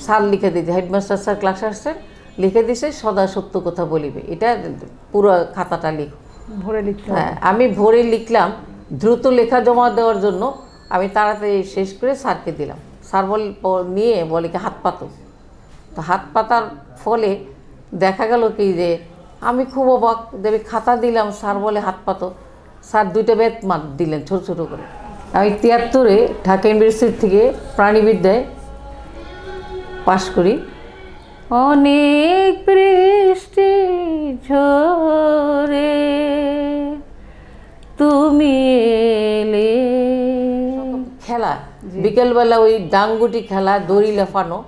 Sir লিখে দিয়েছে, headmaster sir ক্লাসে আসছেন, লিখে দিছে সদা সত্য কথা বলিবে, এটা পুরো খাতাটা লিখো, ভরে লিখতে। হ্যাঁ, আমি ভরে লিখলাম দ্রুত লেখা জমা দেওয়ার জন্য। আমি তাড়াতাড়ি শেষ করে স্যারকে দিলাম। স্যার নিয়ে বলে কি হাত পাতো। তো হাত পাতার ফলে দেখা গেল কি যে আমি খুব অবাক, দেবে খাতা দিলাম, স্যার বলে হাত পাতো। স্যার 2টা বেত মার দিলেন ছোট ছোট করে। আমি 73-এ ঢাকা ইউনিভার্সিটি থেকে প্রাণীবিদ্যায় পাশ করি। অনেক বৃষ্টি ঝরে তুমি এলে, খেলা বিকেলবেলা ওই ডাঙ্গুটি খেলা, দড়ি লাফানো।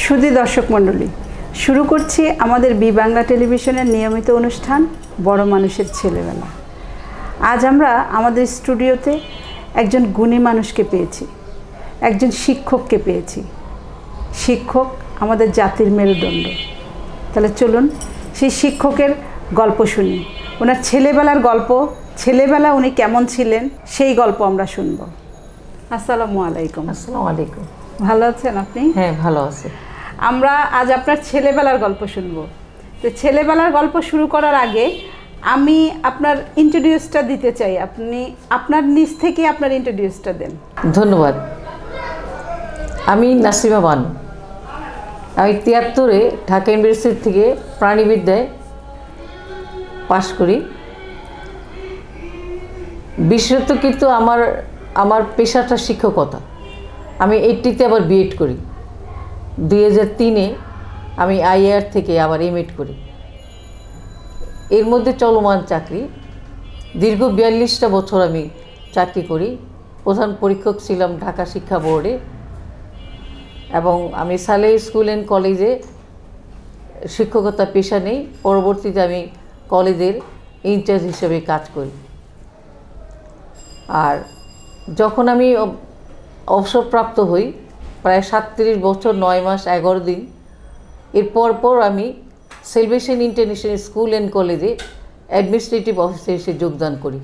সুধী দর্শক মণ্ডলী, শুরু করছি আমাদের বি বাংলা টেলিভিশনের নিয়মিত অনুষ্ঠান বড় মানুষের ছেলেবেলা। আজ আমরা আমাদের স্টুডিওতে একজন গুণী মানুষকে পেয়েছি, একজন শিক্ষককে পেয়েছি। শিক্ষক আমাদের জাতির মেরুদণ্ড। তাহলে চলুন সেই শিক্ষকের গল্প শুনি, ওনার ছেলেবেলার গল্প, ছেলেবেলা উনি কেমন ছিলেন সেই গল্প আমরা শুনব। আসসালামু আলাইকুম। আসসালামু আলাইকুম। ভালো আছেন আপনি? হ্যাঁ, ভালো আছে। আমরা আজ আপনার ছেলেবেলার গল্প শুনবো। তো ছেলেবেলার গল্প শুরু করার আগে আমি আপনার ইন্ট্রোডিউসটা দিতে চাই। আপনি আপনার নিজ থেকে আপনার ইন্ট্রোডিউসটা দেন। ধন্যবাদ। আমি নাসিমা বানু। আমি 73-এ ঢাকা ইউনিভার্সিটি থেকে প্রাণীবিদ্যায় পাশ করি। বিশেষত কিন্তু আমার পেশাটা শিক্ষকতা। আমি 80-তে আবার বিএড করি। 2003-এ আমি আইআর থেকে আবার এমএড করি। এর মধ্যে চলমান চাকরি, দীর্ঘ 42টা বছর আমি চাকরি করি। প্রধান পরীক্ষক ছিলাম ঢাকা শিক্ষা বোর্ডে, এবং আমি সালেহ স্কুল অ্যান্ড কলেজে শিক্ষকতা পেশা নেই। পরবর্তীতে আমি কলেজের ইনচার্জ হিসেবে কাজ করি। আর যখন আমি অবসরপ্রাপ্ত হই, প্রায় 37 বছর 9 মাস 11 দিন, এরপর আমি সেলভেশন ইন্টারন্যাশনাল স্কুল অ্যান্ড কলেজে অ্যাডমিনিস্ট্রেটিভ অফিসার হিসেবে যোগদান করি।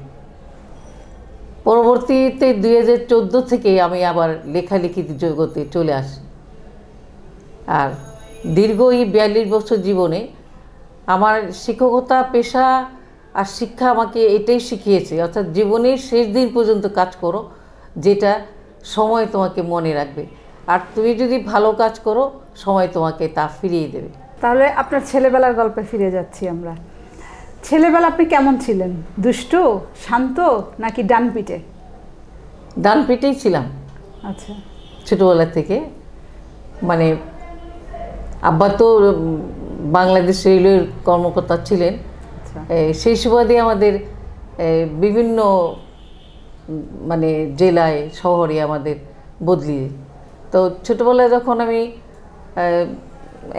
পরবর্তীতে 2014 থেকে আমি আবার লেখালেখির জগতে চলে আসি। আর দীর্ঘ এই 42 বছর জীবনে আমার শিক্ষকতা পেশা আর শিক্ষা আমাকে এটাই শিখিয়েছে, অর্থাৎ জীবনের শেষ দিন পর্যন্ত কাজ করো, যেটা সময় তোমাকে মনে রাখবে। আর তুমি যদি ভালো কাজ করো, সময় তোমাকে তা ফিরিয়ে দেবে। তাহলে আপনার ছেলেবেলার গল্পে ফিরে যাচ্ছি আমরা। ছেলেবেলা আপনি কেমন ছিলেন? দুষ্টু, শান্ত, নাকি ডানপিটে? ডানপিটেই ছিলাম। আচ্ছা। ছোটোবেলা থেকে, মানে আব্বা তো বাংলাদেশ রেলওয়ের কর্মকর্তা ছিলেন। সেই সুবাদে আমাদের বিভিন্ন মানে জেলায় শহরে আমাদের বদলি। তো ছোটোবেলায় যখন আমি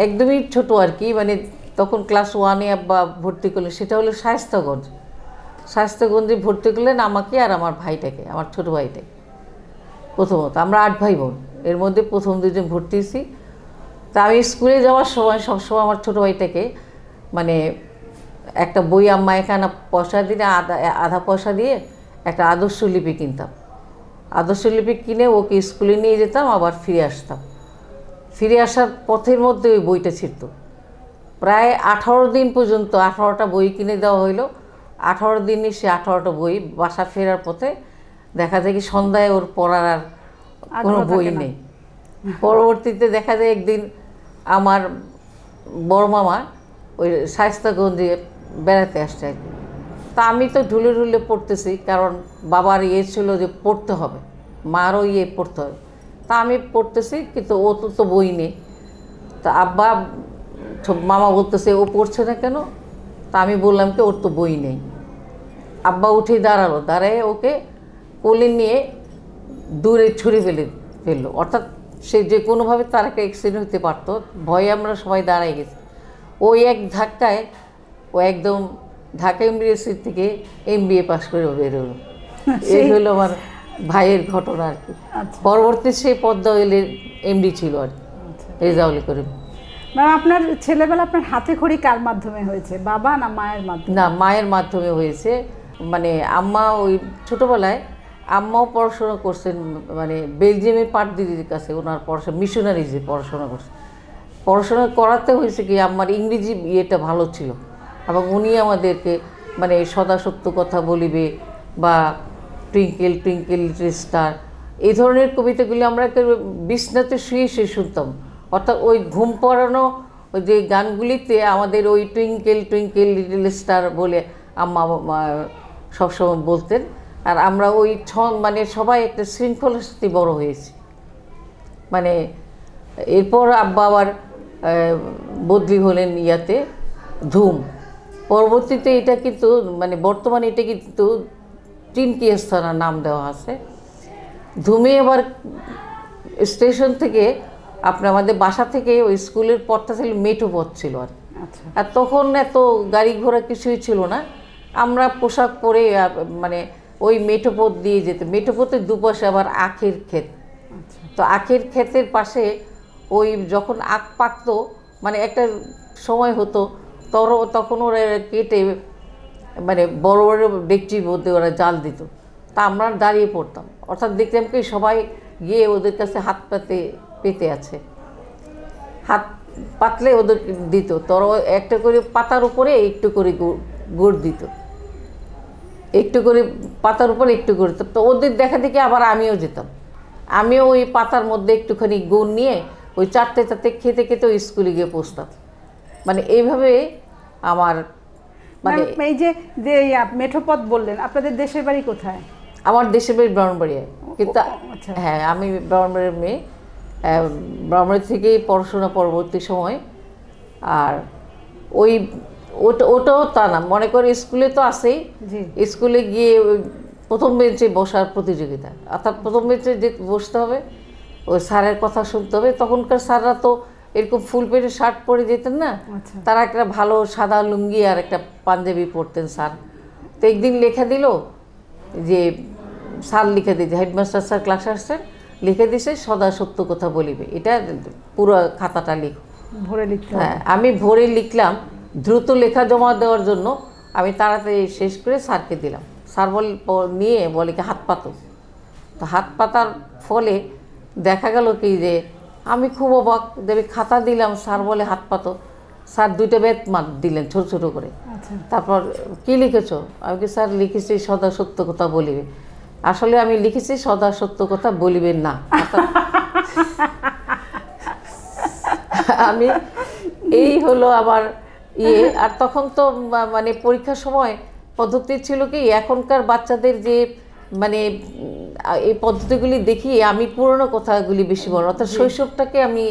একদমই ছোট আর কি, মানে তখন ক্লাস 1-এ আব্বা ভর্তি করলেন, সেটা হলো শায়েস্তাগঞ্জে ভর্তি করলেন আমাকে আর আমার ভাইটাকে, আমার ছোটো ভাইটাকে। প্রথমত আমরা 8 ভাই বোন, এর মধ্যে প্রথম 2জন ভর্তি হয়েছি। তা আমি স্কুলে যাওয়ার সময় সবসময় আমার ছোটো ভাইটাকে মানে একটা বই, আম্মা এখানে পয়সা দিলে আধা পয়সা দিয়ে একটা আদর্শ লিপি কিনতাম। আদর্শ লিপি কিনে ওকে স্কুলে নিয়ে যেতাম, আবার ফিরে আসতাম। ফিরে আসার পথের মধ্যে ওই বইটা ছিঁড়ত। প্রায় 18 দিন পর্যন্ত 18টা বই কিনে দেওয়া হইলো। 18 দিনই সে 18টা বই, বাসা ফেরার পথে দেখা যায় কি সন্ধ্যায় ওর পড়ার আর কোনো বই নেই। পরবর্তীতে দেখা যায় একদিন আমার বড় মামা ওই শায়েস্তাগঞ্জে বেড়াতে আসছে আর কি। তা আমি তো ঢুলে ঢুলে পড়তেছি, কারণ বাবার ছিল যে পড়তে হবে, মারও পড়তে হবে। তা আমি পড়তেছি, কিন্তু ও তো বই নেই। তা আব্বা মামা বলতেছে ও পড়ছে না কেন? তা আমি বললাম কি ওর তো বই নেই। আব্বা উঠে দাঁড়ালো, দাঁড়ায় ওকে কোলে নিয়ে দূরে ছুঁড়ে ফেললো। অর্থাৎ সে যে কোনোভাবে তার একটা অ্যাক্সিডেন্ট হতে পারতো, ভয়ে আমরা সবাই দাঁড়াই গেছি। ওই এক ধাক্কায় ও একদম ঢাকা ইউনিভার্সিটি থেকে MBA পাশ করে বেরোলো। এই হলো আমার ভাইয়ের ঘটনা আর কি। পরবর্তী সেই পদ্মা ওয়েলের MD ছিল আর কি, রেজাউল করিম। ম্যাম, আপনার ছেলেবেলা আপনার হাতে খড়ি কার মাধ্যমে হয়েছে, বাবা না মায়ের মাধ্যমে? না, মায়ের মাধ্যমে হয়েছে। মানে আম্মা ওই ছোটোবেলায় আম্মাও পড়াশোনা করছেন, মানে বেলজিয়ামের পাট দিদির কাছে ওনার পড়াশোনা মিশনারিজে পড়াশোনা করছে। পড়াশোনা করাতে হয়েছে কি আমার ইংরেজি ইয়েটা ভালো ছিল, এবং উনি আমাদেরকে মানে সদা সত্য কথা বলিবে বা টুইঙ্কেল টুইঙ্কেল লিটল স্টার এই ধরনের কবিতাগুলি আমরা বিছনাতে শুয়ে শুয়ে শুনতাম। অর্থাৎ ওই ঘুম পড়ানো ওই যে গানগুলিতে আমাদের ওই টুইঙ্কেল টুইঙ্কেল লিটল স্টার বলে আম্মা সবসময় বলতেন। আর আমরা ওই মানে সবাই একটা শৃঙ্খলার সাথে বড় হয়েছি। মানে এরপর আব্বা আবার বদলি হলেন ইয়াতে ধুম। পরবর্তীতে এটা কিন্তু মানে বর্তমানে এটা কিন্তু টিনকিয়াস থানার নাম দেওয়া আছে। ধুমে আবার স্টেশন থেকে আপনার আমাদের বাসা থেকে ওই স্কুলের পথটা ছিল মেঠো পথ ছিল আর আর তখন এত গাড়ি ঘোড়া কিছুই ছিল না। আমরা পোশাক পরে মানে ওই মেঠো পথ দিয়ে যেতে, মেঠো পথের দুপাশে আবার আখের ক্ষেত। তো আখের ক্ষেতের পাশে ওই যখন আখ পাকতো মানে একটা সময় হতো তখন ওরা কেটে মানে বড় বড় ডেকচির মধ্যে ওরা জাল দিত। তা আমরা দাঁড়িয়ে পড়তাম, অর্থাৎ দেখতাম কি সবাই গিয়ে ওদের কাছে হাত পেতে আছে, হাত পাতলে ওদের দিত। তোরা একটা করে পাতার উপরে একটু করে গুড় দিত, একটু করে পাতার উপরে একটু করে। তো ওদের দেখা দেখি আবার আমিও যেতাম, আমিও ওই পাতার মধ্যে একটুখানি গুড় নিয়ে ওই চারটে খেতে খেতে ওই স্কুলে গিয়ে পৌঁছতাম। মানে এইভাবে আমার মানে এই যে মেঠোপথ বললেন, আপনাদের দেশের বাড়ি কোথায়? আমার দেশের বাড়ি ব্রাহ্মণবাড়িয়ায়, কিন্তু হ্যাঁ আমি ব্রাহ্মণবাড়িয়ার মেয়ে। ব্রাহ্মণবাড়ি থেকেই পড়াশোনা পরবর্তী সময়। আর ওই ওটাও তা না, মনে করে স্কুলে তো আছেই, স্কুলে গিয়ে প্রথম বেঞ্চে বসার প্রতিযোগিতা, অর্থাৎ প্রথম বেঞ্চে যে বসতে হবে, ওই স্যারের কথা শুনতে হবে। তখনকার স্যাররা তো এরকম ফুল পেটে শার্ট পরে যেতেন না, তারা একটা ভালো সাদা লুঙ্গি আর একটা পাঞ্জাবি পরতেন স্যার। তো একদিন লেখা দিল যে স্যার লিখে দিয়েছে, হেডমাস্টার স্যার ক্লাসে আসছেন, লিখে দিছে সদা সত্য কথা বলিবে, এটা পুরো খাতাটা লিখো, ভরে লিখতে। হ্যাঁ আমি ভরে লিখলাম দ্রুত লেখা জমা দেওয়ার জন্য। আমি তাড়াতাড়ি শেষ করে স্যারকে দিলাম। স্যার নিয়ে বলে কি হাত পাতো। তো হাত পাতার ফলে দেখা গেল কি যে আমি খুব অবাক, দেবে খাতা দিলাম, স্যার বলে হাত পাতো। স্যার দুইটা বেত মার দিলেন ছোট ছোট করে। তারপর কি লিখেছো? আমি কি স্যার লিখেছি সদা সত্য কথা বলিবে। আসলে আমি লিখেছি সদা সত্য কথা বলিবেন না। আমি এই হলো আমার ইয়ে। আর তখন তো মানে পরীক্ষার সময় পদ্ধতি ছিল কি, এখনকার বাচ্চাদের যে মানে এই পদ্ধতিগুলি দেখি আমি পুরনো কথাগুলি বেশি বড়, অর্থাৎ শৈশবটাকে আমি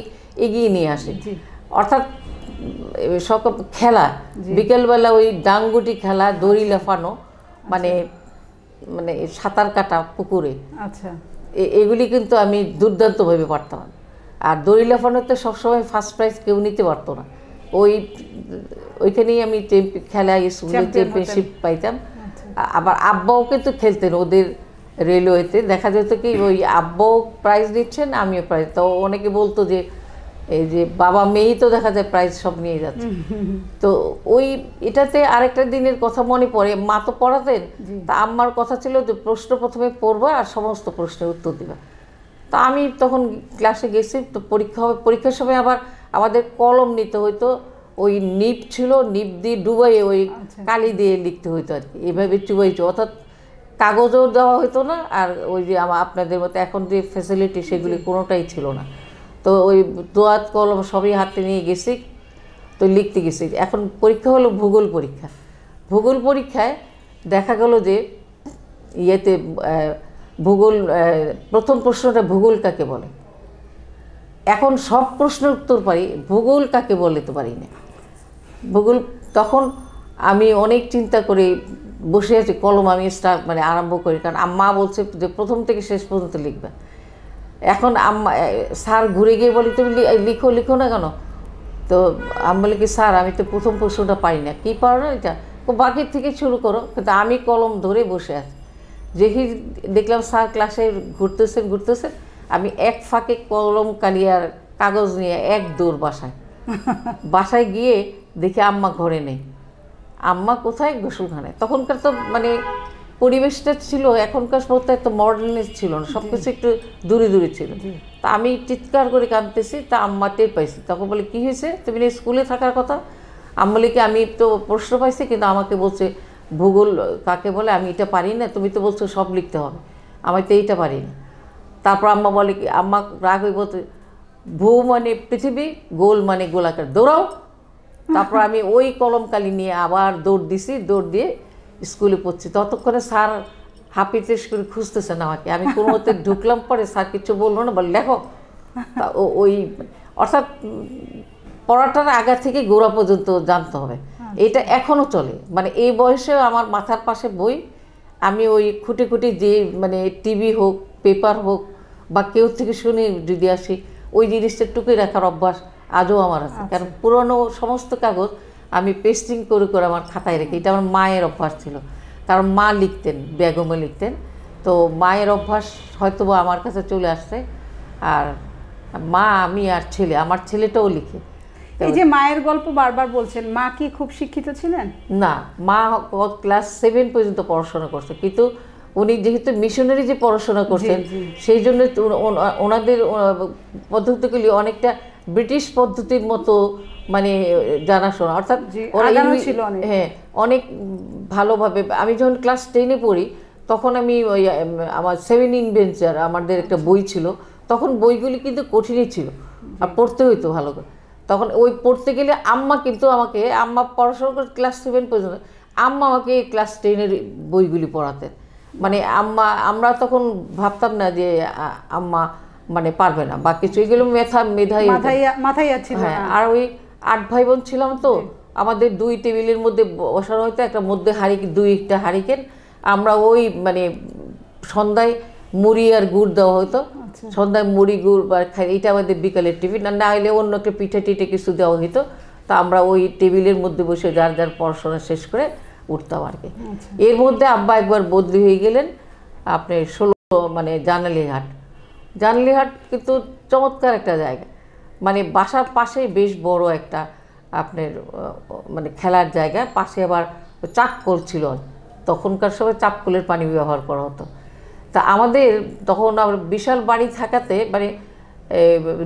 এগিয়ে নিয়ে আসি। অর্থাৎ সব খেলা, বিকেলবেলা ওই ডাঙ্গুটি খেলা, দড়ি লাফানো, মানে মানে সাঁতার কাটা পুকুরে, আচ্ছা এগুলি কিন্তু আমি দুর্দান্তভাবে পারতাম। আর দড়ি লাফানোতে সবসময় ফার্স্ট প্রাইজ কেউ নিতে পারতো না। ওইখানেই আমি খেলায় স্কুলে চ্যাম্পিয়নশিপ পাইতাম। আবার আব্বাও কিন্তু খেলতেন ওদের রেলওয়েতে, দেখা যেত কি ওই আব্বাও প্রাইজ নিচ্ছেন আমিও প্রাইজ। তো অনেকে বলতো যে এই যে বাবা মেয়েই তো দেখা যায় প্রাইজ সব নিয়ে যাচ্ছে। তো ওই এটাতে আরেকটা দিনের কথা মনে পড়ে, মা তো পড়াতেন, তা আম্মার কথা ছিল যে প্রশ্ন প্রথমে পড়বা আর সমস্ত প্রশ্নের উত্তর দিবা। তা আমি তখন ক্লাসে গেছি, তো পরীক্ষা হবে, পরীক্ষার সময় আবার আমাদের কলম নিতে হইতো, ওই নিপ ছিল, নিপ দিয়ে ডুবাইয়ে ওই কালি দিয়ে লিখতে হইতো আর কি, এভাবে চুবাইছো, অর্থাৎ কাগজও দেওয়া হইতো না। আর ওই যে আপনাদের মতো এখন যে ফ্যাসিলিটি সেগুলি কোনোটাই ছিল না। তো ওই দোয়াত কলম সবই হাতে নিয়ে গেছি, তো লিখতে গেছি। এখন পরীক্ষা হলো ভূগোল পরীক্ষা। ভূগোল পরীক্ষায় দেখা গেল যে ইয়েতে ভূগোল প্রথম প্রশ্নটা ভূগোল কাকে বলে। এখন সব প্রশ্নের উত্তর পারি, ভূগোল কাকে বলে তো পারি না। ভূগোল তখন আমি অনেক চিন্তা করে বসে আছি, কলম আমি মানে আরম্ভ করি, কারণ আম্মা বলছে যে প্রথম থেকে শেষ পর্যন্ত লিখবে। এখন আম্মা স্যার ঘুরে গিয়ে বলি তুমি লিখো লিখো না কেন? তো আমি বলি কি স্যার আমি তো প্রথম প্রশ্নটা পারি না। কী পারো না এটা? বাকির থেকে শুরু করো। কিন্তু আমি কলম ধরে বসে আছি, যেই দেখলাম স্যার ক্লাসে ঘুরতেছেন, আমি এক ফাঁকে কলম কালিয়ার কাগজ নিয়ে এক দৌড় বাসায় গিয়ে দেখি আম্মা ঘরে নেই। আম্মা কোথায় গোসলখানে। তখনকার তো মানে পরিবেশটা ছিল, এখনকার মতো এত মডার্নাইজ ছিল না, সব কিছু একটু দূরে দূরে ছিল। তা আমি চিৎকার করে কাঁদতেছি, তা আম্মা টের পাইছি। তখন বলে কী হয়েছে, তুমি না স্কুলে থাকার কথা। আম্মা বলে কি আমি তো প্রশ্ন পাইছি, কিন্তু আমাকে বলছে ভূগোল কাকে বলে আমি এটা পারি না, তুমি তো বলছো সব লিখতে হবে, আমি তো এইটা পারি না। তারপর আম্মা বলে কি, আম্মা রাগ হয়ে বলতে ভূ মানে পৃথিবী, গোল মানে গোলাকার, দৌড়াও। তারপর আমি ওই কলম কালি নিয়ে আবার দৌড় দিছি, দৌড় দিয়ে স্কুলে পড়ছি। ততক্ষণে স্যার হাপিতেশ করে খুঁজতেছেন আমাকে, আমি কোনো মতে ঢুকলাম, পরে স্যার কিছু বললো না, বলে লেখো। তা ওই অর্থাৎ পড়াটার আগা থেকে গোড়া পর্যন্ত জানতে হবে, এটা এখনও চলে। মানে এই বয়সেও আমার মাথার পাশে বই, আমি ওই খুঁটি খুঁটি যে মানে টিভি হোক, পেপার হোক, বা কেউ থেকে শুনে যদি আসি, ওই জিনিসটা টুকে রাখার অভ্যাস আজও আমার আছে। কারণ পুরনো সমস্ত কাগজ আমি পেস্টিং করে করে আমার খাতায় রেখে, এটা আমার মায়ের অভ্যাস ছিল। কারণ মা লিখতেন, বেগমে লিখতেন, তো মায়ের অভ্যাস হয়তো বা আমার কাছে চলে আসছে। আর মা, আমি আর ছেলে, আমার ছেলেটাও লিখে। এই যে মায়ের গল্প বারবার বলছেন, মা কি খুব শিক্ষিত ছিলেন? না, মা ক্লাস 7 পর্যন্ত পড়াশোনা করছে, কিন্তু উনি যেহেতু মিশনারি যে পড়াশোনা করছেন, সেই জন্য ওনাদের পদ্ধতিগুলি অনেকটা ব্রিটিশ পদ্ধতির মতো মানে জানাশোনা, অর্থাৎ হ্যাঁ অনেক ভালোভাবে। আমি যখন ক্লাস 10-এ পড়ি, তখন আমি ওই আমার 7 ইনভেঞ্চার আমাদের একটা বই ছিল, তখন বইগুলি কিন্তু কঠিনই ছিল আর পড়তে হইতো ভালো করে। তখন ওই পড়তে গেলে আম্মা কিন্তু আমাকে, আম্মা পড়াশোনা করে ক্লাস 7 পর্যন্ত, আম্মা আমাকে ক্লাস 10-এর বইগুলি পড়াতেন। মানে আমরা তখন ভাবতাম না যে আম্মা মানে পারবে না বা কিছু, এগুলো মাথায় ছিল। হ্যাঁ, আর ওই 8 ভাই বোন ছিলাম, তো আমাদের 2 টেবিলের মধ্যে বসানো হতো, একটা মধ্যে দুইটা হারিকেন। আমরা ওই মানে সন্ধ্যায় মুড়ি আর গুড় দেওয়া হতো, সন্ধ্যায় মুড়ি গুড় বা খাই, এটা আমাদের বিকালের টিফিন। না হলে অন্য একটা পিঠে টিঠে কিছু দেওয়া হতো। তা আমরা ওই টেবিলের মধ্যে বসে যার যার পড়াশোনা শেষ করে উঠতাম আর কি। এর মধ্যে আব্বা একবার বদলি হয়ে গেলেন আপনার 16 মানে জানালিহাট কিন্তু চমৎকার একটা জায়গা, মানে বাসার পাশেই বেশ বড় একটা আপনার মানে খেলার জায়গা, পাশে আবার চাপকল ছিল। তখনকার সময় চাপকলের পানি ব্যবহার করা হতো। তা আমাদের তখন আবার বিশাল বাড়ি থাকাতে মানে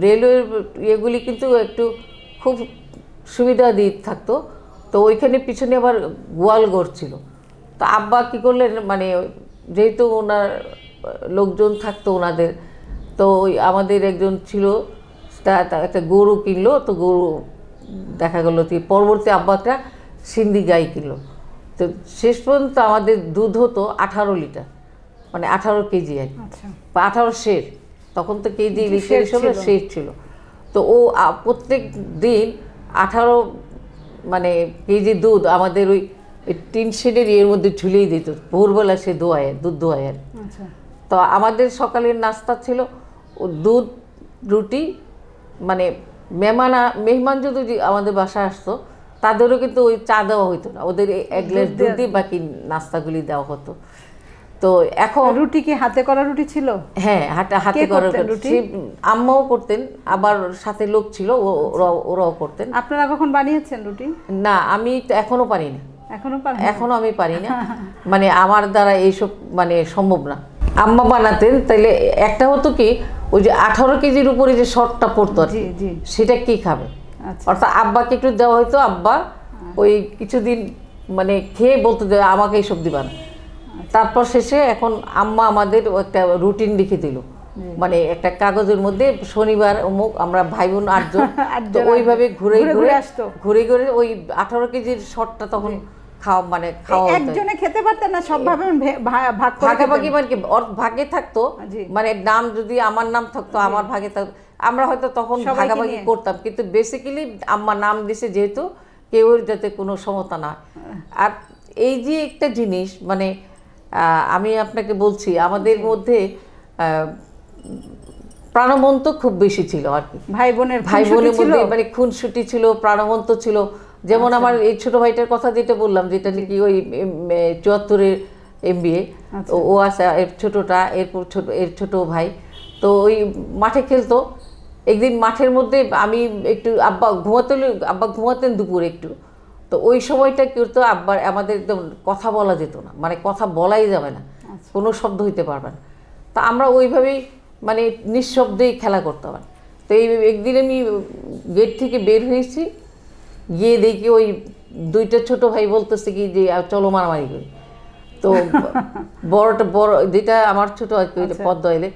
রেলওয়ের ইয়েগুলি কিন্তু একটু খুব সুবিধা দিয়ে থাকতো। তো ওইখানে পিছনে আবার গোয়ালঘর ছিল। তো আব্বা কী করলেন, মানে যেহেতু ওনার লোকজন থাকতো ওনাদের, তো ওই আমাদের একজন ছিল, একটা গরু কিনলো। তো গরু দেখা গেলো কি পরবর্তী আব্বা একটা সিন্ধি গাই কিনলো। তো শেষ পর্যন্ত আমাদের দুধ হতো 18 লিটার, মানে 18 কেজি আর কি, বা 18 সের। তখন তো কেজি লিটার হিসেবে সের ছিল। তো ও প্রত্যেক দিন 18 মানে কেজি দুধ আমাদের ওই টিন শেডের এর মধ্যে ঝুলিয়ে দিত। ভোরবেলা সে দুধ দোয়ায় আর। তো আমাদের সকালের নাস্তা ছিল দুধ, রুটি, মানে মেহমান যদি আমাদের বাসায় আসতো, তাদেরও কিন্তু ওই চা দেওয়া হতো না, ওদের 1 গ্লাস দুধ দিয়ে বাকি নাস্তাগুলি দেওয়া হতো। তো এখন রুটি কি হাতে করা রুটি ছিল? হ্যাঁ, হাতে করা রুটি আম্মাও করতেন, আবার সাথে লোক ছিল, ওরাও করতেন। আপনারা কখন বানিয়েছেন রুটি? না, আমি এখনো পারি না, এখনো আমি পারি না, মানে আমার দ্বারা এইসব মানে সম্ভব না। আম্মা বানাতেন, তাইলে একটা হতো কি, ওই যে 18 কেজির উপরে যে শর্টটা পড়তো, সেটা কি খাবে, অর্থাৎ আব্বাকে একটু দেওয়া হয়তো। আব্বা ওই কিছুদিন মানে খেয়ে বলতো যে আমাকে এইসব দিবা না। তারপর শেষে এখন আম্মা আমাদের একটা রুটিন লিখে দিল, মানে একটা কাগজের মধ্যে শনিবার অমুক, আমরা ভাই বোন 8 জন, তো ওইভাবে ঘুরে ওই 18 কেজির শর্টটা তখন খাওয়া একজনে খেতে পারতেন না, সব ভাগাভাগি মানে ভাগে থাকতো। মানে নাম যদি আমার নাম থাকতো, আমার ভাগে থাকতো, আমরা হয়তো তখন ভাগাভাগি করতাম, কিন্তু বেসিক্যালি আম্মা নাম দিছে যেহেতু, কেউ যাতে কোনো সমতা না। আর এই যে একটা জিনিস, মানে আমি আপনাকে বলছি, আমাদের মধ্যে প্রাণবন্ত খুব বেশি ছিল আর কি। ভাই বোনের মধ্যে মানে খুনসুটি ছিল, প্রাণবন্ত ছিল। যেমন আমার এই ছোট ভাইটার কথা যেটা বললাম, যেটা নাকি ওই 74-এর MBA, ও আছে, এর ছোটটা, এর ছোট ভাই। তো ওই মাঠে খেলতো। একদিন মাঠের মধ্যে আমি একটু আব্বা ঘুমাতেন দুপুরে একটু, তো ওই সময়টা কিন্তু আব্বার আমাদের একদম কথা বলা যেত না, মানে কথা বলাই যাবে না, কোনো শব্দ হইতে পারবে না। তা আমরা ওইভাবেই মানে নিঃশব্দেই খেলা করতাম। তো এই একদিন আমি গেট থেকে বের হয়েছি, গিয়ে দেখি ওই দুইটা ছোট ভাই বলতেছে কি যে চলো মারামারি করি। তো বড় যেটা আমার ছোট আর কি পদ্মা এলে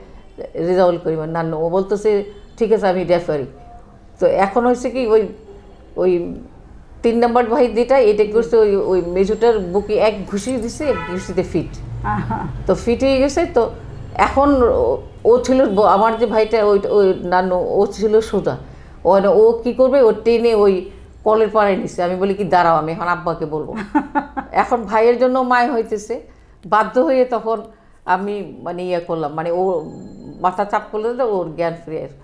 রেজাউল করিম নান্ন, ও বলতেছে ঠিক আছে আমি রেফারি। তো এখন হয়েছে কি ওই ওই 3 নম্বর ভাই যেটা এটা করছে ওই ওই মেজুটার বুকে এক ঘুষি দিছে, এক ঘুষিতে ফিট, তো ফিট হয়ে গেছে। তো এখন ও ছিল আমার যে ভাইটা ওই ওই নানু, ও ছিল সোজা, ও কী করবে, ও টেনে ওই কলের পাড়ে নিছে। আমি বলি কি দাঁড়াও আমি এখন আব্বাকে বলবো। এখন ভাইয়ের জন্য মায় হইতেছে, বাধ্য হয়ে তখন আমি মানে ইয়ে করলাম, মানে ও মাথা চাপ করলে তো ওর জ্ঞান ফিরে আসে।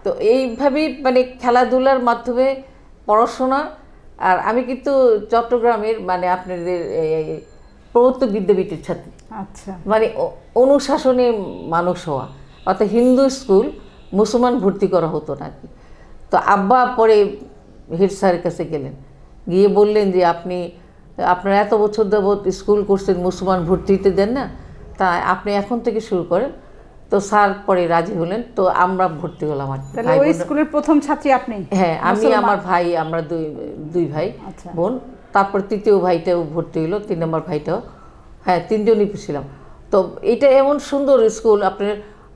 তো এইভাবেই মানে খেলাধুলার মাধ্যমে পড়াশোনা। আর আমি কিন্তু চট্টগ্রামের মানে আপনাদের প্রবর্তক বিদ্যাপীঠের ছাত্রী। আচ্ছা, মানে অনুশাসনে মানুষ হওয়া, অর্থাৎ হিন্দু স্কুল, মুসলমান ভর্তি করা হতো না কি। তো আব্বা পরে হেড স্যারের কাছে গেলেন, গিয়ে বললেন যে আপনারা এত বছর যাবৎ স্কুল করছেন, মুসলমান ভর্তিতে দেন না, তা আপনি এখন থেকে শুরু করেন। তো স্যার পরে রাজি হলেন, তো আমরা ভর্তি হলাম। আর ওই স্কুলের প্রথম ছাত্রী আপনি? হ্যাঁ, আমি, আমার ভাই, আমরা দুই ভাই বোন। তারপর তৃতীয় ভাইটাও ভর্তি হলো, 3 নম্বর ভাইটাও। হ্যাঁ, 3 জনই ছিলাম। তো এটা এমন সুন্দর স্কুল, আপনার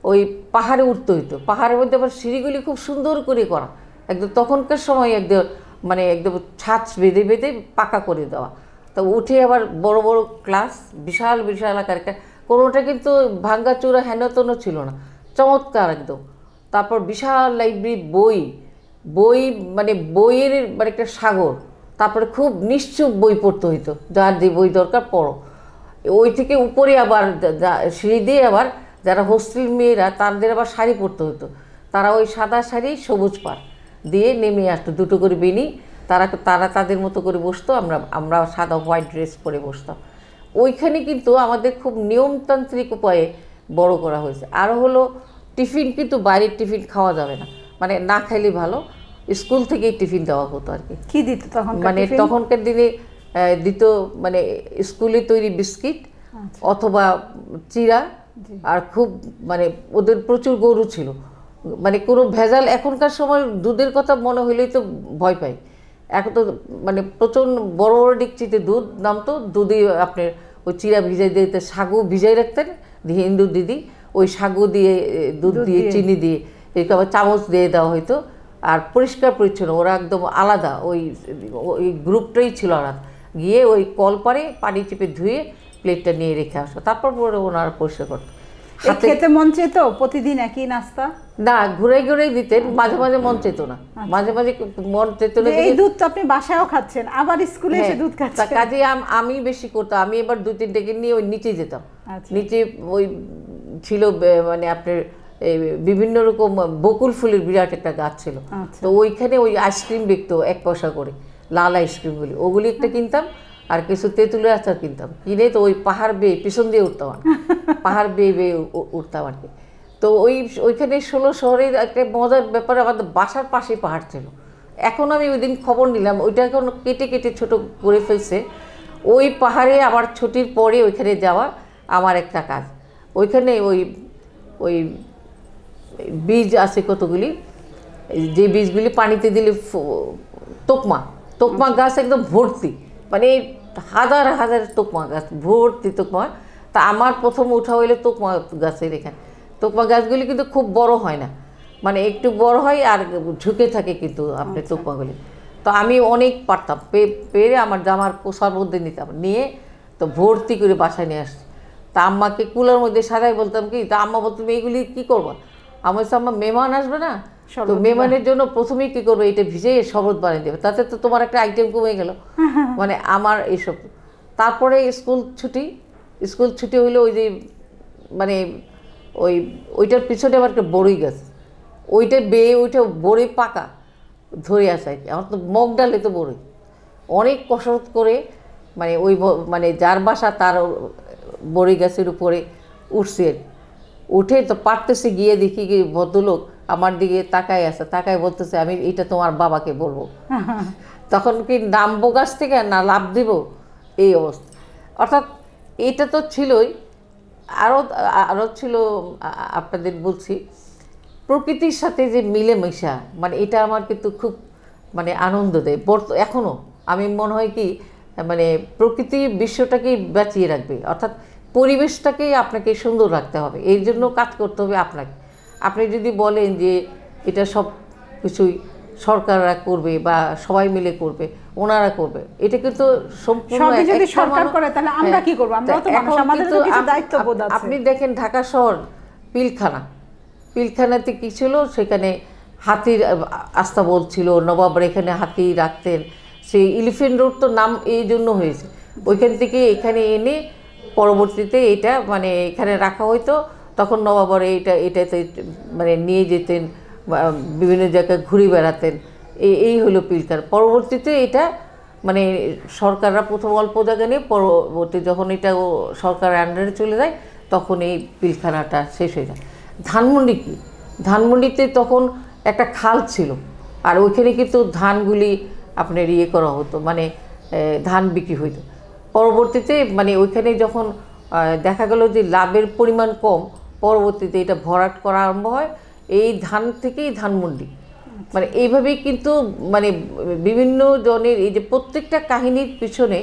ওই পাহাড়ে উঠতে হইতো, পাহাড়ের মধ্যে আবার সিঁড়িগুলি খুব সুন্দর করে করা, একদম তখনকার সময় একদম মানে একদম ছাদ বেঁধে বেঁধে পাকা করে দেওয়া। তো উঠে আবার বড় বড় ক্লাস, বিশাল বিশাল আকার, কোনোটা কিন্তু ভাঙ্গাচোরা হেনতনও ছিল না, চমৎকার একদম। তারপর বিশাল লাইব্রেরি, বই মানে বইয়ের মানে একটা সাগর। তারপরে খুব নিশ্চুপ বই পড়তে হইতো, যার যে বই দরকার পড়ো। ওই থেকে উপরে আবার সিঁড়ি দিয়ে আবার যারা হোস্টেল মেয়েরা, তাদের আবার শাড়ি পরতে হতো, তারা ওই সাদা শাড়ি সবুজ পাড় দিয়ে নেমে আসতো, 2টো করে বেনি, তারা তাদের মতো করে বসতো, আমরা সাদা হোয়াইট ড্রেস পরে বসতাম। ওইখানে কিন্তু আমাদের খুব নিয়মতান্ত্রিক উপায়ে বড় করা হয়েছে। আরও হলো টিফিন কিন্তু বাইরের টিফিন খাওয়া যাবে না, মানে না খাইলে ভালো, স্কুল থেকেই টিফিন দেওয়া হতো আর কি। কী দিত তখন? মানে তখনকার দিনে দিত মানে স্কুলে তৈরি বিস্কিট অথবা চিড়া, আর খুব মানে ওদের প্রচুর গরু ছিল, মানে কোনো ভেজাল। এখনকার সময় দুধের কথা মনে হইলেই তো ভয় পাই। এখন তো মানে প্রচণ্ড বড় বড় ডিকচিতে দুধ নামতো, দুধে আপনার ওই চিড়া ভিজাই দিতে, সাগু ভিজাই রাখতেন হিন্দু দিদি, ওই সাগু দিয়ে দুধ দিয়ে চিনি দিয়ে এরকম আবার চামচ দিয়ে দেওয়া হইতো। আর পরিষ্কার পরিচ্ছন্ন, ওরা একদম আলাদা, ওই গ্রুপটাই ছিল আলাদা। গিয়ে ওই কল পারে পানি চেপে ধুয়ে প্লেটটা নিয়ে রেখে আসো, তারপর পরে ওনারা পরিষ্কার করতো। খেতে মন চেত প্রতিদিন একই নাস্তা? না, ঘুরে ঘুরেই দিতেন, মাঝে মাঝে মন চেত না, মাঝে মাঝে মন চেত না। এই দুধ তো আপনি বাসায়ও খাচ্ছেন, আবার স্কুলে এসে দুধ খাচ্ছেন। কাজে আমি বেশি করতাম, আমি এবার 2-3টাকে নিয়ে ওই নিচে যেতাম। নিচে ওই ছিল মানে আপনার বিভিন্ন রকম বকুল ফুলের বিরাট একটা গাছ ছিল, তো ওইখানে ওই আইসক্রিম বিকতো 1 পয়সা করে, লাল আইসক্রিমগুলি, ওগুলি একটা কিনতাম। আর কিছু তেঁতুলের আচার কিনতাম, কিনে তো ওই পাহাড় বেয়ে পিছন দিয়ে উঠতাম, পাহাড় বেয়ে বেয়ে উঠতাম আর কি। তো ওইখানে 16 শহরের একটা মজার ব্যাপার, আমাদের বাসার পাশে পাহাড় ছিল। এখন আমি ওই দিন খবর নিলাম, ওইটা এখন কেটে কেটে ছোট করে ফেলছে। ওই পাহাড়ে আবার ছুটির পরে ওইখানে যাওয়া আমার একটা কাজ। ওইখানে ওই বীজ আছে কতগুলি, যে বীজগুলি পানিতে দিলে তোকমা গাছ একদম ভর্তি, মানে হাজার হাজার তোকমা গাছ ভর্তি তোকমা। তা আমার প্রথম উঠা হইলে তোকমা গাছের এখানে। তোকমা গাছগুলি কিন্তু খুব বড় হয় না, মানে একটু বড় হয় আর ঝুঁকে থাকে কিন্তু আপনার তোকমাগুলি। তো আমি অনেক পারতাম, পেরে আমার জামার পোষার মধ্যে নিতাম, নিয়ে তো ভর্তি করে বাসায় নিয়ে আসছি। তা আম্মাকে কুলার মধ্যে সাজাই বলতাম কি, তা আম্মা বলতাম এইগুলি কী করবো? আমার হচ্ছে আম্মা মেহমান আসবে না, তো মেহমানের জন্য প্রথমেই কী করবে, এটা ভিজে শরবত বানিয়ে দেবে, তাতে তো তোমার একটা আইটেম কমে গেল, মানে আমার এইসব। তারপরে স্কুল ছুটি হইলো, ওই যে মানে ওইটার পিছনে আবার একটা বড়ই গাছ, ওইটা বেয়ে ওইটা বড়ই পাকা ধরে আসে আর কি। আমার তো মগ ডালে তো বড়ই, অনেক কসরত করে মানে মানে যার বাসা তার বড়ই গাছের উপরে উঠছে, উঠে তো পারতেছে, গিয়ে দেখি কি ভদ্রলোক আমার দিকে তাকায় আছে, তাকায় বলতেছে আমি এটা তোমার বাবাকে বলবো। তখন কি নামবো গাছ থেকে না লাভ দিব, এই অবস্থা। অর্থাৎ এটা তো ছিলই, আরও আরও ছিল আপনাদের বলছি, প্রকৃতির সাথে যে মিলেমিশা, মানে এটা আমার কিন্তু খুব মানে আনন্দ দেয়। এখনও আমি মনে হয় কি মানে প্রকৃতি বিশ্বটাকেই বাঁচিয়ে রাখবে, অর্থাৎ পরিবেশটাকেই আপনাকে সুন্দর রাখতে হবে, এই জন্য কাজ করতে হবে আপনাকে। আপনি যদি বলেন যে এটা সব কিছুই সরকাররা করবে বা সবাই মিলে করবে, ওনারা করবে, এটা কিন্তু সম্পূর্ণ যদি সরকার করে তাহলে আমরা কি করব? আমরা তো মানুষ, আমাদের তো কিছু দায়িত্ববোধ আছে। আপনি দেখেন ঢাকা শহর পিলখানাতে কি ছিল, সেখানে হাতির আস্তাবল ছিল, নবাবরা এখানে হাতি রাখতেন। সেই এলিফ্যান্ট রোড তো নাম এই জন্য হয়েছে, ওইখান থেকে এখানে এনে পরবর্তীতে এটা মানে এখানে রাখা হইতো। তখন নবাবরা এটাতে মানে নিয়ে যেতেন, বিভিন্ন জায়গায় ঘুরে বেড়াতেন। এই হলো পিলখানা। পরবর্তীতে এটা মানে সরকাররা প্রথম অল্প জায়গা নিয়ে, পরবর্তী যখন এটা সরকারের আন্ডারে চলে যায় তখন এই পিলখানাটা শেষ হয়ে যায়। ধানমন্ডি কি, ধানমন্ডিতে তখন একটা খাল ছিল, আর ওইখানে কিন্তু ধানগুলি আপনার ইয়ে করা হতো, মানে ধান বিক্রি হইতো। পরবর্তীতে মানে ওইখানে যখন দেখা গেল যে লাভের পরিমাণ কম, পরবর্তীতে এটা ভরাট করা আরম্ভ হয়। এই ধান থেকেই ধানমন্ডি, মানে এইভাবেই কিন্তু মানে বিভিন্ন জনের এই যে প্রত্যেকটা কাহিনীর পিছনে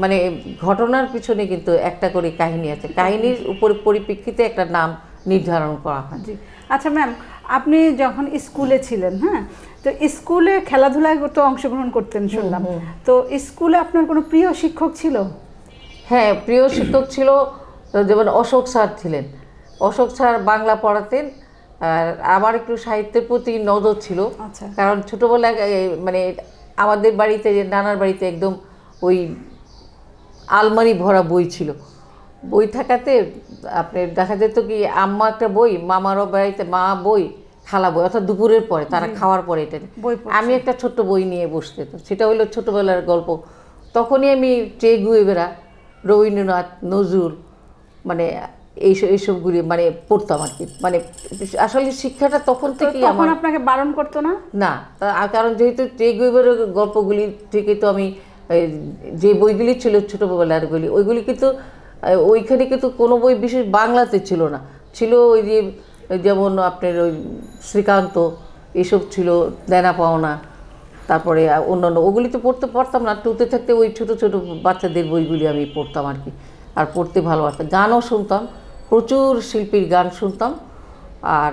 মানে ঘটনার পিছনে কিন্তু একটা করে কাহিনী আছে, কাহিনীর উপর পরিপ্রেক্ষিতে একটা নাম নির্ধারণ করা হয়। জি আচ্ছা ম্যাম, আপনি যখন স্কুলে ছিলেন, হ্যাঁ, তো স্কুলে খেলাধুলায় তো অংশগ্রহণ করতেন শুনলাম, তো স্কুলে আপনার কোনো প্রিয় শিক্ষক ছিল? হ্যাঁ, প্রিয় শিক্ষক ছিল, যেমন অশোক স্যার ছিলেন। অশোক স্যার বাংলা পড়াতেন, আর আমার একটু সাহিত্যের প্রতি নজর ছিল। কারণ ছোটোবেলায় মানে আমাদের বাড়িতে, নানার বাড়িতে একদম ওই আলমারি ভরা বই ছিল। বই থাকাতে আপনার দেখা যেত কি আম্মা একটা বই, মামারও বাড়িতে মা বই, খালা বই, অর্থাৎ দুপুরের পরে তারা খাওয়ার পরে এটা আমি একটা ছোট্ট বই নিয়ে বসতে, তো সেটা হলো ছোটোবেলার গল্প। তখনই আমি চে গুয়েভরা, রবীন্দ্রনাথ, নজরুল, মানে এইসবগুলি মানে পড়তাম আর কি। মানে আসলে শিক্ষাটা তখন থেকেই আমার। আপনাকে বারণ করতো না? না, কারণ যেহেতু চে গুয়েভরার গল্পগুলি থেকে তো আমি যে বইগুলি ছিল ছোটোবেলারগুলি, ওইগুলি কিন্তু ওইখানে কিন্তু কোনো বই বিশেষ বাংলাতে ছিল না, ছিল ওই যে যেমন আপনার ওই শ্রীকান্ত, এসব ছিল, দেনা পাওনা, তারপরে অন্যান্য ওগুলি তো পড়তে পারতাম না। টুতে থাকতে ওই ছোটো ছোটো বাচ্চাদের বইগুলি আমি পড়তাম আর কি, আর পড়তে ভালোবাসতাম। গানও শুনতাম, প্রচুর শিল্পীর গান শুনতাম। আর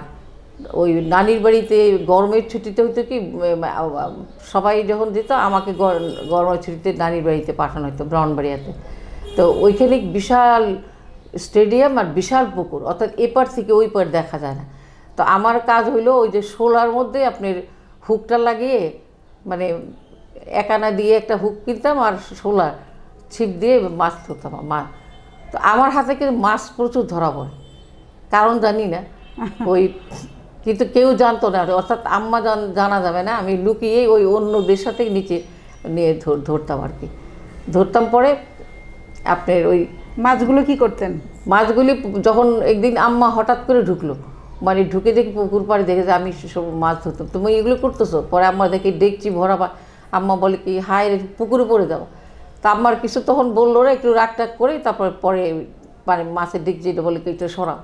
ওই নানির বাড়িতে গরমের ছুটিতে হতো কি, সবাই যখন যেত আমাকে গরমের ছুটিতে নানির বাড়িতে পাঠানো হতো, ব্রাহ্মণবাড়িয়াতে। তো ওইখানে বিশাল স্টেডিয়াম আর বিশাল পুকুর, অর্থাৎ এপার থেকে ওই পার দেখা যায় না। তো আমার কাজ হইলো ওই যে শোলার মধ্যে আপনার হুকটা লাগিয়ে, মানে একানা দিয়ে একটা হুক কিনতাম আর শোলা ছিপ দিয়ে মাছ ধরতাম। তো আমার হাতে কিন্তু মাছ প্রচুর ধরা পড়ে, কারণ জানি না ওই, কিন্তু কেউ জানতো না, অর্থাৎ আম্মা জানা যাবে না, আমি লুকিয়ে ওই অন্যদের সাথে নিচে নিয়ে ধরতাম আর কি। ধরতাম, পরে আপনার ওই মাছগুলো কি করতেন? মাছগুলি যখন একদিন আম্মা হঠাৎ করে ঢুকলো, মানে ঢুকে দেখি পুকুর পাড়ে দেখে যে আমি সব মাছ ধরতাম। তুমি এগুলো করতেছো? পরে আম্মা দেখি দেখছি ভরা, আম্মা বলে কি হায় রে পুকুরে পড়ে যাও। তা আম্মার কিছু তখন বললো রে, একটু রাগ টাগ করে, তারপরে পরে মানে মাছের ডেকচিটা বলে কি একটু সরাও।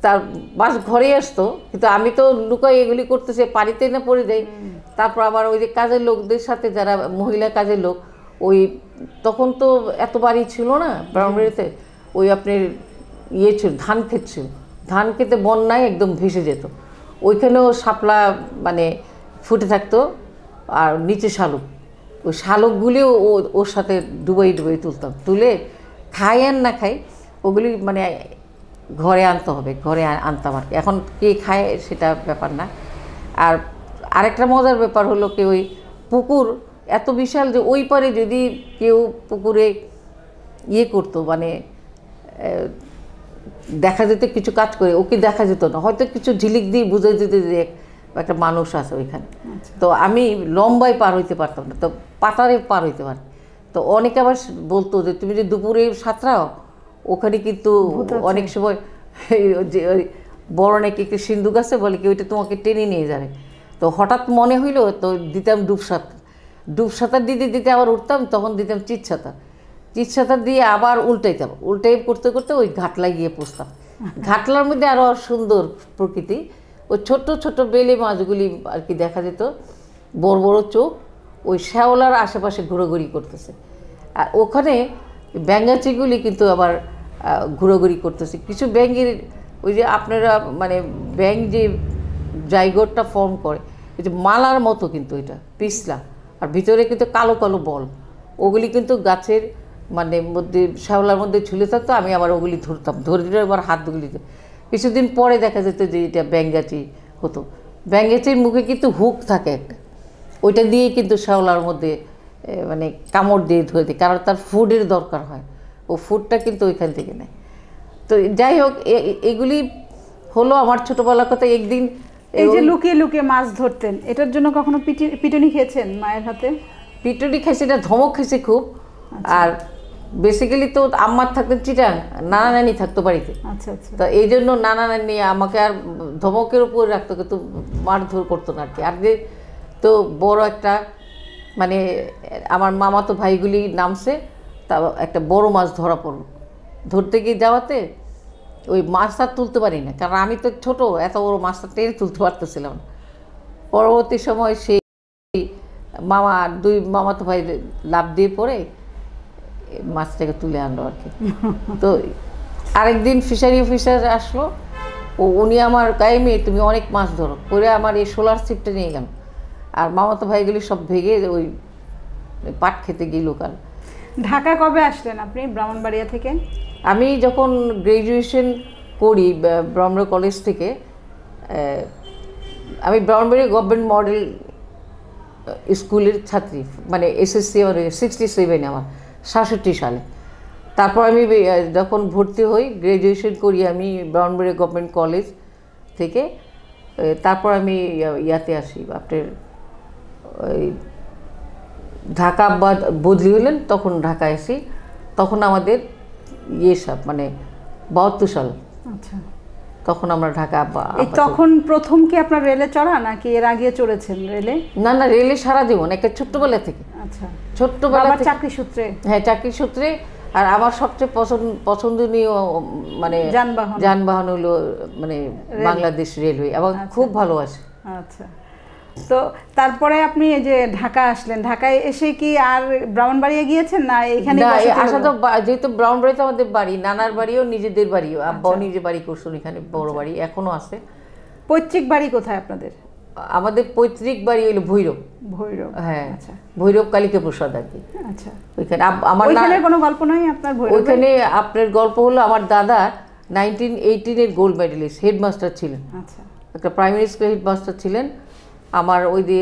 তার মাছ ঘরে আসতো, কিন্তু আমি তো লুকাই এগুলি করতেছে, পানিতে না পড়ে যাই। তারপর আবার ওই যে কাজের লোকদের সাথে, যারা মহিলা কাজের লোক, ওই তখন তো এত বাড়ি ছিল না ব্রাহ্মণবাড়িতে, ওই আপনার ইয়ে ছিল, ধান ক্ষেত ছিল, ধান খেতে বন্যায় একদম ভেসে যেত। ওইখানেও শাপলা মানে ফুটে থাকতো, আর নিচে শালুক, ওই শালুকগুলিও ওর সাথে ডুবাই তুলতাম, তুলে খাই আর না খাই ওগুলি মানে ঘরে আনতে হবে, ঘরে আনতাম আর কি। এখন কে খায় সেটা ব্যাপার না। আর আরেকটা মজার ব্যাপার হলো কি, ওই পুকুর এত বিশাল যে ওই পারে যদি কেউ পুকুরে ইয়ে করতো, মানে দেখা যেত কিছু কাজ করে, ওকে দেখা যেত না, হয়তো কিছু ঝিলিক দিয়ে বুঝে দিতে যে একটা মানুষ আছে ওইখানে। তো আমি লম্বায় পার হইতে পারতাম না, তো পাতারে পার হইতে পারি। তো অনেকে আবার বলতো যে তুমি যে দুপুরে সাঁতরাও, ওখানে কিন্তু অনেক সময় যে ওই বড় নাকি একটু সিন্ধুক আছে, বলে কি ওইটা তোমাকে টেনে নিয়ে যাবে। তো হঠাৎ মনে হইলো তো দিতাম ডুব সাঁতার। ডুব সাঁতার দিতে দিতে আবার উঠতাম, তখন দিতাম চিৎ সাঁতার দিয়ে আবার উল্টাই করতে করতে ওই ঘাটলায় গিয়ে পৌঁছতাম। ঘাটলার মধ্যে আরও সুন্দর প্রকৃতি, ওই ছোট্ট ছোট্ট বেলে মাছগুলি আর কি দেখা যেত, বড় বড় চোখ, ওই শ্যাওলার আশেপাশে ঘোরাঘুরি করতেছে। আর ওখানে ব্যাঙাচিগুলি কিন্তু আবার ঘোরাঘুরি করতেছে। কিছু ব্যাঙের ওই যে আপনারা মানে ব্যাঙ যে জায়গোটটা ফর্ম করে, এই যে মালার মতো কিন্তু এটা পিছলা, আর ভিতরে কিন্তু কালো কালো বল, ওগুলি কিন্তু গাছের মানে মধ্যে শ্যাওলার মধ্যে ঝুলে থাকতো। আমি আবার ওগুলি ধরতাম, ধরে আবার হাতগুলিতে। কিছুদিন পরে দেখা যেত যে এটা ব্যাঙাচি হতো। ব্যাঙাচির মুখে কিন্তু হুক থাকে একটা, ওইটা দিয়েই কিন্তু শ্যাওলার মধ্যে মানে কামড় দিয়ে ধরে দিই, কারণ তার ফুডের দরকার হয়, ও ফুডটা কিন্তু ওইখান থেকে নেয়। তো যাই হোক, এগুলি হলো আমার ছোটোবেলার কথা। একদিন এই যে লুকিয়ে লুকিয়ে মাছ ধরতেন, এটার জন্য কখনো পিটুনি খেয়েছেন মায়ের হাতে? পিটুনি খাইছি না, ধমক খাইছি খুব। আর বেসিক্যালি তো আম্মার থাকতেন চিটাং, নানা নানি থাকতো বাড়িতে। আচ্ছা আচ্ছা। তো এই জন্য নানা নানি আমাকে আর ধমকের উপর রাখতো, কিন্তু মারধর করতো না আর কি। আর যে তো বড় একটা মানে আমার মামাতো ভাইগুলি নামছে, তা একটা বড় মাছ ধরা পড়লো। ধরতে গিয়ে যাওয়াতে ওই মাছটা তুলতে পারি না, কারণ আমি তো ছোট, এত বড় মাছটা টেনে তুলতে পারতেছিলাম না। পরবর্তী সময় সেই দুই মামাতো ভাই লাফ দিয়ে পড়ে মাছটাকে তুলে আনলো আর কি। তো আরেকদিন ফিশারি অফিসার আসলো, উনি আমার কায়েমে তুমি অনেক মাছ ধরো করে আমার এই সোলার ছিপটা নিয়ে গেল, আর মামাতো ভাইগুলি সব ভেঙে ওই পাট খেতে গিয়ে লোকাল। ঢাকা কবে আসলেন আপনি ব্রাহ্মণবাড়িয়া থেকে? আমি যখন গ্র্যাজুয়েশন করি ব্রাহ্মণবাড়িয়া কলেজ থেকে, আমি ব্রাহ্মণবাড়িয়া গভর্নমেন্ট মডেল স্কুলের ছাত্রী, মানে এসএসসি আমার 67 আমার 67 সালে। তারপর আমি যখন ভর্তি হই, গ্র্যাজুয়েশন করি আমি ব্রাহ্মণবাড়িয়া গভর্নমেন্ট কলেজ থেকে। তারপর আমি ইয়াতে আসি, আপনার ওই ঢাকা আব্বা বদলি হলেন, তখন ঢাকায় আসি। তখন আমাদের সব মানে 72 সাল। আচ্ছা, তখন আমরা ঢাকা আব্বা। তখন প্রথম কি আপনার রেলে চড়া নাকি এর আগে চড়েছেন রেলে? না না, রেলে সারা জীবন, একটা ছোট্টবেলা থেকে। আচ্ছা, ছোট্টবেলা থেকে চাকরি সূত্রে? হ্যাঁ, চাকরি সূত্রে। আর আমার সবচেয়ে পছন্দনীয় মানে যানবাহন হলো মানে বাংলাদেশ রেলওয়ে, এবং খুব ভালোবাসি। আচ্ছা, তো তারপরে আপনি যে ঢাকা আসলেন, ঢাকায় এসে কি আর ব্রাহ্মণবাড়িয়া গিয়েছেন না এখানে? আসা তো যেহেতু ব্রাহ্মণবাড়িতে আমাদের বাড়ি, নানার বাড়িও নিজেদের বাড়িও, আব্বাও নিজে বাড়ি করছেন এখানে, বড় বাড়ি এখনো আছে। পৈতৃক বাড়ি কোথায় আপনাদের? আমাদের পৈতৃক বাড়ি হলো ভৈরব। ভৈরব, হ্যাঁ, ভৈরব কালিকা প্রসাদ আর কি। আচ্ছা, ওইখানে আমার কোনো গল্প নয় আপনার? ওইখানে আপনার গল্প হলো, আমার দাদা 1918 গোল্ড মেডেলিস্ট, হেডমাস্টার ছিলেন। আচ্ছা, একটা প্রাইমারি স্কুলের হেডমাস্টার ছিলেন। আমার ওই যে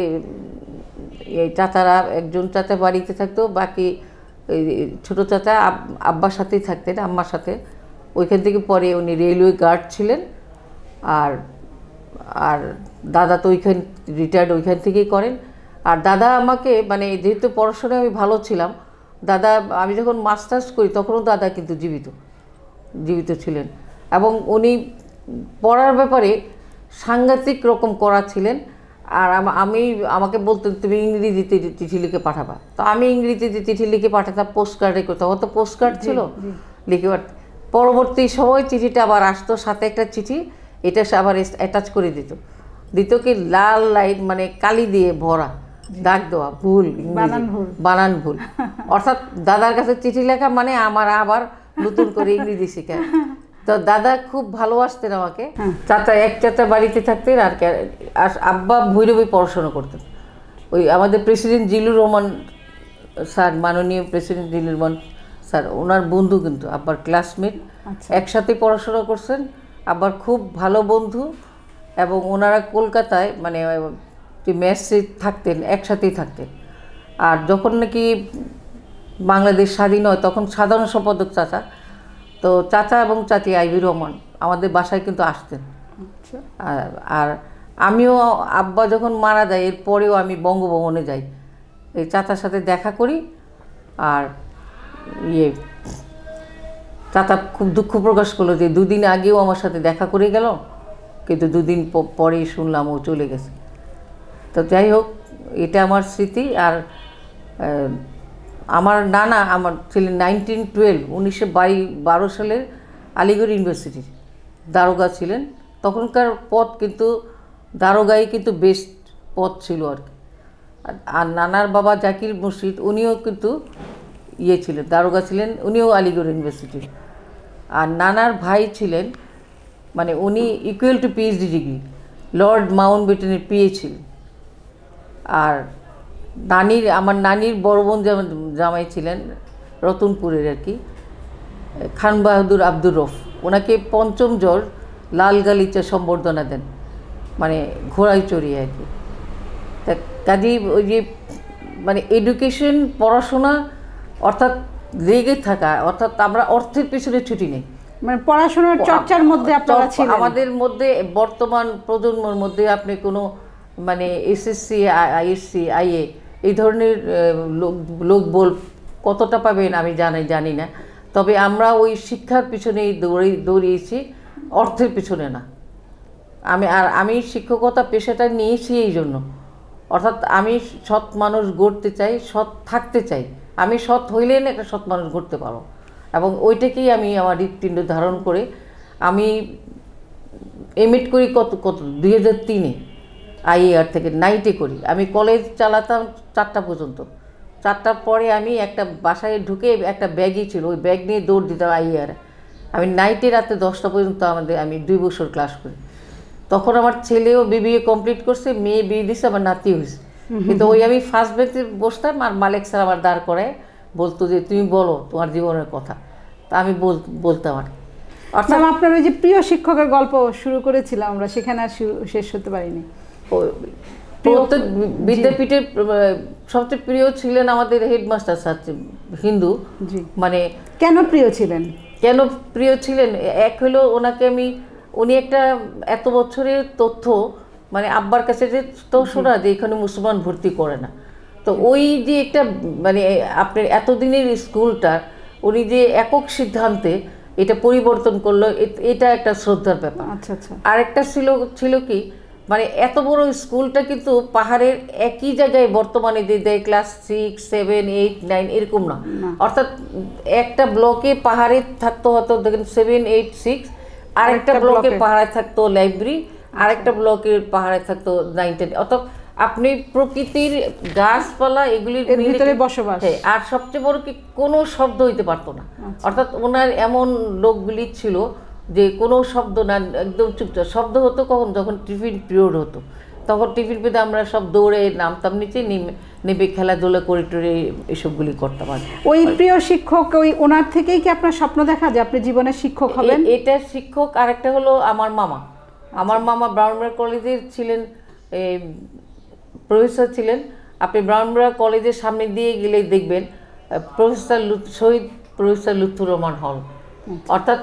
এই চাচারা, একজন চাচা বাড়িতে থাকতো, বাকি ওই ছোটো চাচা আব্বার সাথেই থাকতেন, আম্মার সাথে। ওইখান থেকে পরে উনি রেলওয়ে গার্ড ছিলেন। আর আর দাদা তো ওইখান রিটায়ার্ড ওইখান থেকেই করেন। আর দাদা আমাকে মানে যেহেতু পড়াশোনায় আমি ভালো ছিলাম, দাদা আমি যখন মাস্টার্স করি তখনও দাদা কিন্তু জীবিত ছিলেন, এবং উনি পড়ার ব্যাপারে সাংঘাতিক রকম করা ছিলেন। আর আমাকে বলতেন তুমি ইংরেজিতে চিঠি লিখে পাঠাবা, তো আমি ইংরেজিতে চিঠি লিখে পাঠাতাম, পোস্ট কার্ডে করতাম, অত পোস্ট কার্ড ছিল লিখে পাঠাতাম। পরবর্তী সময় চিঠিটা আবার আসতো, সাথে একটা চিঠি, এটা সে আবার অ্যাটাচ করে দিত কি লাল লাইন মানে কালি দিয়ে ভরা, দাগ দেওয়া, ভুল, বানান ভুল। অর্থাৎ দাদার কাছে চিঠি লেখা মানে আমার আবার নতুন করে ইংরেজি শেখা। তো দাদা খুব ভালোবাসতেন আমাকে। এক চাচা বাড়িতে থাকতেন, আর আব্বা ভৈরবে পড়াশোনা করতেন। ওই আমাদের প্রেসিডেন্ট জিলুর রহমান স্যার, মাননীয় প্রেসিডেন্ট জিলুর রহমান স্যার, ওনার বন্ধু কিন্তু আব্বার ক্লাসমেট, একসাথে পড়াশোনা করছেন, আব্বার খুব ভালো বন্ধু। এবং ওনারা কলকাতায় মানে মেসে থাকতেন, একসাথেই থাকতেন। আর যখন নাকি বাংলাদেশ স্বাধীন হয়, তখন সাধারণ সম্পাদক চাচা, তো চাচা এবং চাচি আইবি রহমান আমাদের বাসায় কিন্তু আসতেন। আর আমিও আব্বা যখন মারা যায় এরপরেও আমি বঙ্গভবনে যাই, এই চাচার সাথে দেখা করি। আর চাচা খুব দুঃখ প্রকাশ করলো যে 2 দিন আগেও আমার সাথে দেখা করে গেল, কিন্তু 2 দিন পরেই শুনলাম ও চলে গেছে। তো যাই হোক, এটা আমার স্মৃতি। আর আমার নানা আমার ছিলেন 1912 সালের আলিগড় ইউনিভার্সিটির দারোগা ছিলেন। তখনকার পদ কিন্তু দারোগাই কিন্তু বেস্ট পদ ছিল আর কি। আর নানার বাবা জাকির মুর্শিদ উনিও কিন্তু ছিলেন, দারোগা ছিলেন, উনিও আলিগড় ইউনিভার্সিটির। আর নানার ভাই ছিলেন, মানে উনি equal to PhD degree, lord মাউন্টব্যাটেনের পিএ ছিলেন। আর আমার নানির বড় বোন জামাই ছিলেন রতনপুরের আর কি, খান বাহাদুর আব্দুর রফ। ওনাকে পঞ্চম জর্জ লাল গালিচা সম্বর্ধনা দেন, মানে ঘোড়ায় চড়িয়ে আর কি। তা কাজেই ওই যে মানে এডুকেশন, পড়াশোনা অর্থাৎ লেগে থাকা, অর্থাৎ আমরা অর্থের পিছনে ছুটি নেই, মানে পড়াশোনার চর্চার মধ্যে আপনারা ছিলেন। আমাদের মধ্যে বর্তমান প্রজন্মের মধ্যে আপনি কোনো মানে এসএসসি, আইএসসি, আইএ এই ধরনের লোক বল কতটা পাবেন আমি জানি না। তবে আমরা ওই শিক্ষার পিছনেই দৌড়িয়েছি, অর্থের পিছনে না। আমি শিক্ষকতা পেশাটা নিয়েছি এই জন্য, অর্থাৎ আমি সৎ মানুষ গড়তে চাই, সৎ থাকতে চাই। আমি সৎ হইলেই না একটা সৎ মানুষ গড়তে পারো, এবং ওইটাকেই আমি আমার হৃৎপিণ্ড ধারণ করে আমি এমএড করি কত 2003-এ আইএআর থেকে নাইটে করি। আমি কলেজ চালাতাম 4টা পর্যন্ত। 4টার পরে আমি একটা বাসায় ঢুকে একটা ব্যাগই ছিল, ওই ব্যাগ নিয়ে দৌড় দিতাম আইএআর। আমি নাইটে রাতে 10টা পর্যন্ত আমি 2 বছর ক্লাস করি। তখন আমার ছেলেও বিবিএ কমপ্লিট করছে, মেয়ে বিয়ে দিছে, আমার নাতি হয়েছে। কিন্তু ওই আমি ফার্স্ট বেঞ্চে বসতাম, আর মালিক স্যার আমার দাঁড় করায় বলতো যে তুমি বলো তোমার জীবনের কথা। তা আমি বলতাম আর অর্থাৎ আপনার ওই যে প্রিয় শিক্ষকের গল্প শুরু করেছিলাম আমরা, সেখানে আর শেষ হতে পারিনি। বিদ্যাপীঠের সবচেয়ে প্রিয় ছিলেন আমাদের হেডমাস্টার স্যার, হিন্দু। মানে কেন প্রিয় ছিলেন? এক হলো ওনাকে উনি একটা এত বছরের তথ্য, মানে আব্বার কাছে যে তো শোনা যে এখানে মুসলমান ভর্তি করে না, তো ওই যে একটা মানে আপনার এতদিনের স্কুলটা উনি যে একক সিদ্ধান্তে এটা পরিবর্তন করলো, এটা একটা শ্রদ্ধার ব্যাপার। আচ্ছা আচ্ছা। আরেকটা ছিল কি, মানে এত বড় স্কুলটা কিন্তু পাহাড়ের একই জায়গায় বর্তমানে যে দেয় ক্লাস 6, 7, 8, 9 এরকম না। অর্থাৎ একটা ব্লকে পাহাড়ে থাকতো হয়তো দেখেন 7, 8, 6, আরেকটা ব্লকে পাহাড়ে থাকতো লাইব্রেরি, আরেকটা ব্লকের পাহাড়ে থাকতো 9, 10। অর্থাৎ আপনি প্রকৃতির গাছপালা এগুলির ভিতরে বসবাস। আর সবচেয়ে বড় কি, কোনো শব্দ হইতে পারতো না। অর্থাৎ ওনার এমন লোকগুলি ছিল যে কোনো শব্দ না, একদম চুপচাপ। শব্দ হতো কখন, যখন টিফিন পিরিয়ড হতো, তখন টিফিন পেতে আমরা সব দৌড়ে নামতাম নিচে, নেমে খেলাধুলা করে টরে এসবগুলি করতাম। ওই প্রিয় শিক্ষক, ওনার থেকেই কি আপনার স্বপ্ন দেখা যে আপনি জীবনে শিক্ষক হবেন? এটা শিক্ষক। আরেকটা হলো আমার মামা ব্রাউনবাড়া কলেজের ছিলেন, প্রফেসর ছিলেন। আপনি ব্রাউনবাড়া কলেজের সামনে দিয়ে গেলেই দেখবেন শহীদ প্রফেসর লুৎফুর রহমান হল। অর্থাৎ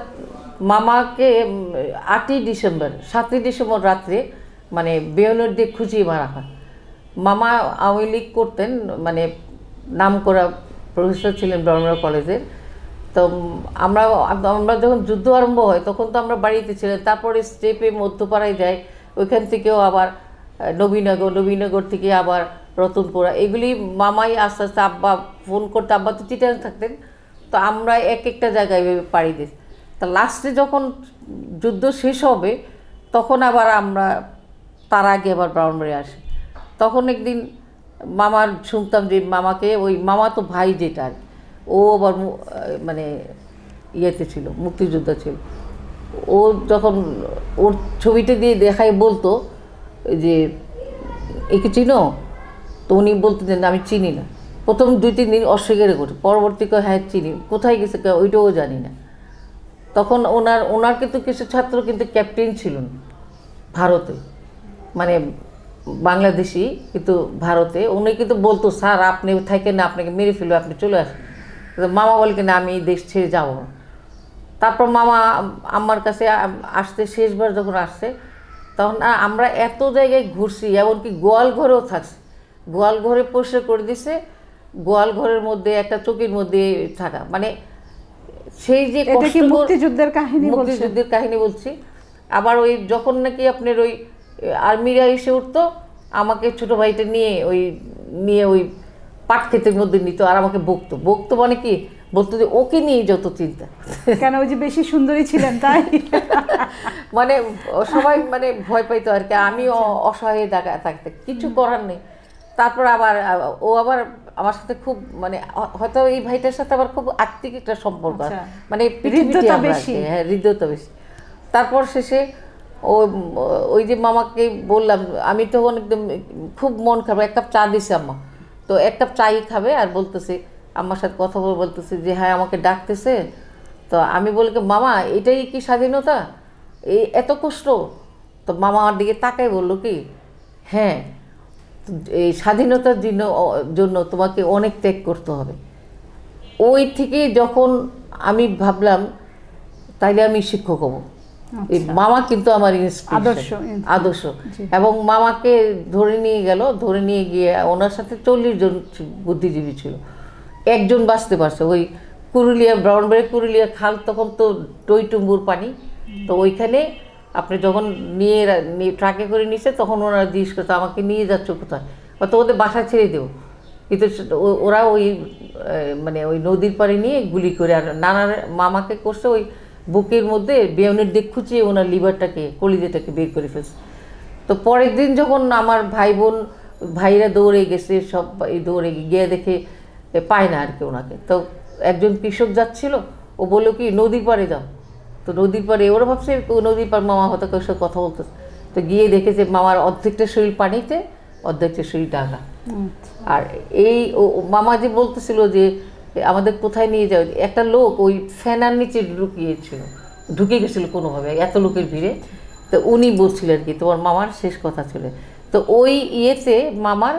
মামাকে 7ই ডিসেম্বর রাত্রে মানে বেয়নের দিয়ে খুঁজিয়ে মারা হয়। মামা আওয়ামী লীগ করতেন, মানে নাম করা প্রফেসর ছিলেন ব্রাউনবাড়া কলেজের। তো আমরা যখন যুদ্ধ আরম্ভ হয় তখন তো আমরা বাড়িতে ছিলাম। তারপরে স্টেপে মধ্যপাড়ায় যাই, ওইখান থেকেও আবার নবীনগর থেকে আবার রতনপুরা, এগুলি মামাই আস্তে আস্তে, আব্বা ফোন করতে, আব্বা তো চিটাং থাকতেন, তো আমরা একটা জায়গায় পাড়ি দিই। তা লাস্টে যখন যুদ্ধ শেষ হবে তখন আবার আমরা তার আগে আবার ব্রাউনবাড়ি আসি। তখন একদিন মামার শুনতাম যে মামাকে, ওই মামা তো ভাই যেটা, ও আবার মানে ইয়েতে ছিল, মুক্তিযোদ্ধা ছিল। ও যখন ওর ছবিটা দিয়ে দেখায় বলতো যে একে চিনো, তো উনি বলতেন আমি চিনি না। প্রথম 2-3 দিন অস্বীকার করে, পরবর্তীকে হ্যাঁ চিনি, কোথায় গেছে ওইটাও জানি না। তখন ওনার কিন্তু কিছু ছাত্র কিন্তু ক্যাপ্টেন ছিলেন ভারতে, মানে বাংলাদেশি কিন্তু ভারতে। উনি কিন্তু বলতো স্যার আপনি থাকেন না, আপনাকে মেরে ফেলবে, আপনি চলে আসেন। মামা বলে কিনা আমি এই দেশ ছেড়ে যাবো না। তারপর মামা আমার কাছে আসতে, শেষবার যখন আসছে তখন আমরা এত জায়গায় ঘুরছি, এমনকি গোয়াল ঘরেও থাকছি। গোয়াল ঘরে পরিষ্কার করে দিছে, গোয়াল ঘরের মধ্যে একটা চৌকির মধ্যে থাকা, মানে সেই যে মুক্তিযুদ্ধের কাহিনী বলছি। আবার ওই যখন নাকি আপনার ওই আর্মিরা এসে উঠতো, আমাকে ছোটো ভাইটা নিয়ে ওই পাট ক্ষেতের মধ্যে নিত আর আমাকে বকতো বকতো মানে কি বলতো যে ওকে নিয়ে যত চিন্তা। কেন ওই যে বেশি সুন্দরী ছিলেন তাই? মানে সবাই মানে ভয় পাইতো আর কি, আমি অসহায় থাকতে কিছু করার নেই। তারপর আবার ও আবার আমার সাথে খুব মানে হয়তো এই ভাইটার সাথে আবার খুব আত্মিক একটা সম্পর্ক, মানে হৃদ্যতা বেশি। হ্যাঁ হৃদয়তা বেশি। তারপর শেষে ওই যে মামাকে বললাম, আমি তখন একদম খুব মন খারাপ, 1 কাপ চা দিছে আম্মা, তো 1 কাপ চাই খাবে আর বলতেছে আম্মার সাথে কথা বলে বলতেছে যে হ্যাঁ আমাকে ডাকতেছে। তো আমি বলি মামা এটাই কি স্বাধীনতা, এই এত কষ্ট? তো মামা আমার দিকে তাকাই বললো কি হ্যাঁ এই স্বাধীনতার জন্য তোমাকে অনেক ত্যাগ করতে হবে। ওই থেকে যখন আমি ভাবলাম তাইলে আমি শিক্ষক হব। এই মামা কিন্তু আমার আদর্শ। এবং মামাকে ধরে নিয়ে গেল, ধরে নিয়ে গিয়ে ওনার সাথে 40 জন বুদ্ধিজীবী ছিল, একজন বাঁচতে পারছে। ওই কুরুলিয়া ব্রাউনবাড়ি কুরুলিয়া খাল তখন তো টইটুম্বুর পানি, তো ওইখানে আপনি যখন নিয়ে ট্রাকে করে নিচ্ছে তখন ওনারা জিজ্ঞেস করতো আমাকে নিয়ে যাচ্ছ কোথায়, তো ওদের বাসা ছেড়ে দেবো, কিন্তু ওরা ওই মানে ওই নদীর পাড়ে নিয়ে গুলি করে আর নানার মামাকে করছে ওই বুকের মধ্যে বেয়নের দিক খুঁচিয়ে ওনার লিভারটাকে কলিজাটাকে বের করে ফেলছে। তো পরের দিন যখন আমার ভাই বোন ভাইরা দৌড়ে গেছে, সব দৌড়ে গিয়ে দেখে পায় না আর কি ওনাকে। তো একজন কৃষক যাচ্ছিল, ও বললো কি নদীর পাড়ে যাও। তো নদীর পাড়ে ওরা ভাবছে নদীর পাড় মামা হয়তো কারোর সাথে কথা বলতেছে, তো গিয়ে দেখেছে মামার অর্ধেকটা শরীর পানিতে অর্ধেকটা শরীর ডাঙা। আর এই মামা যে বলতেছিল যে আমাদের কোথায় নিয়ে যাও, একটা লোক ওই ফ্যানার নিচে ঢুকে গেছিল কোনোভাবে এত লোকের ভিড়ে। তো উনি বলছিলেন আর কি তোমার মামার শেষ কথা ছিল। তো ওই ইয়েতে মামার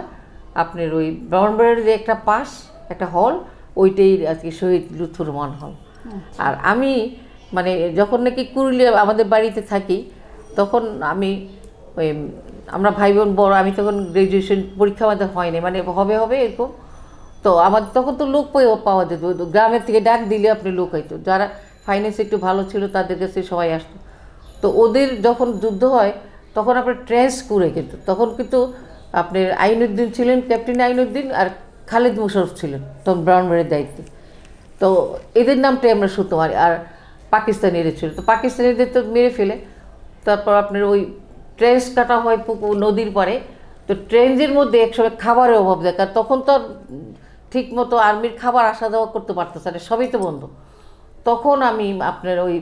আপনার ওই ব্রাউনবাড়ির যে একটা পাশ একটা হল, ওইটাই আজকে শহীদ লুৎফর রহমান হল। আর আমি মানে যখন নাকি কুরুলিয়া আমাদের বাড়িতে থাকি তখন আমি ওই আমরা ভাই বোন বড়, আমি তখন গ্র্যাজুয়েশন পরীক্ষা আমাদের হয়নি, মানে হবে এরকম। তো আমাদের তখন তো লোক পাওয়া যেত, গ্রামের থেকে ডাক দিলে আপনি লোক হইতো, যারা ফাইন্যান্স একটু ভালো ছিল তাদের কাছে সবাই আসতো। তো ওদের যখন যুদ্ধ হয় তখন আপনার ট্রেন্স করে কিন্তু তখন কিন্তু আপনার আইনুদ্দিন ছিলেন, ক্যাপ্টেন আইনুদ্দিন, আর খালেদ মোশাররফ ছিলেন তখন ব্রাউনবাড়ির দায়িত্বে। তো এদের নামটাই আমরা শুনতাম। আর পাকিস্তানিরা ছিল, তো পাকিস্তানিদের তো মেরে ফেলে তারপর আপনার ওই ট্রেন্স কাটা হয় পুকুর নদীর পাড়ে। তো ট্রেঞ্জের মধ্যে একসময় খাবারের অভাব দেয়, কারণ তখন তো ঠিক মতো আর্মির খাবার আসা যাওয়া করতে পারতেছে না, সবই তো বন্ধ। তখন আমি আপনার ওই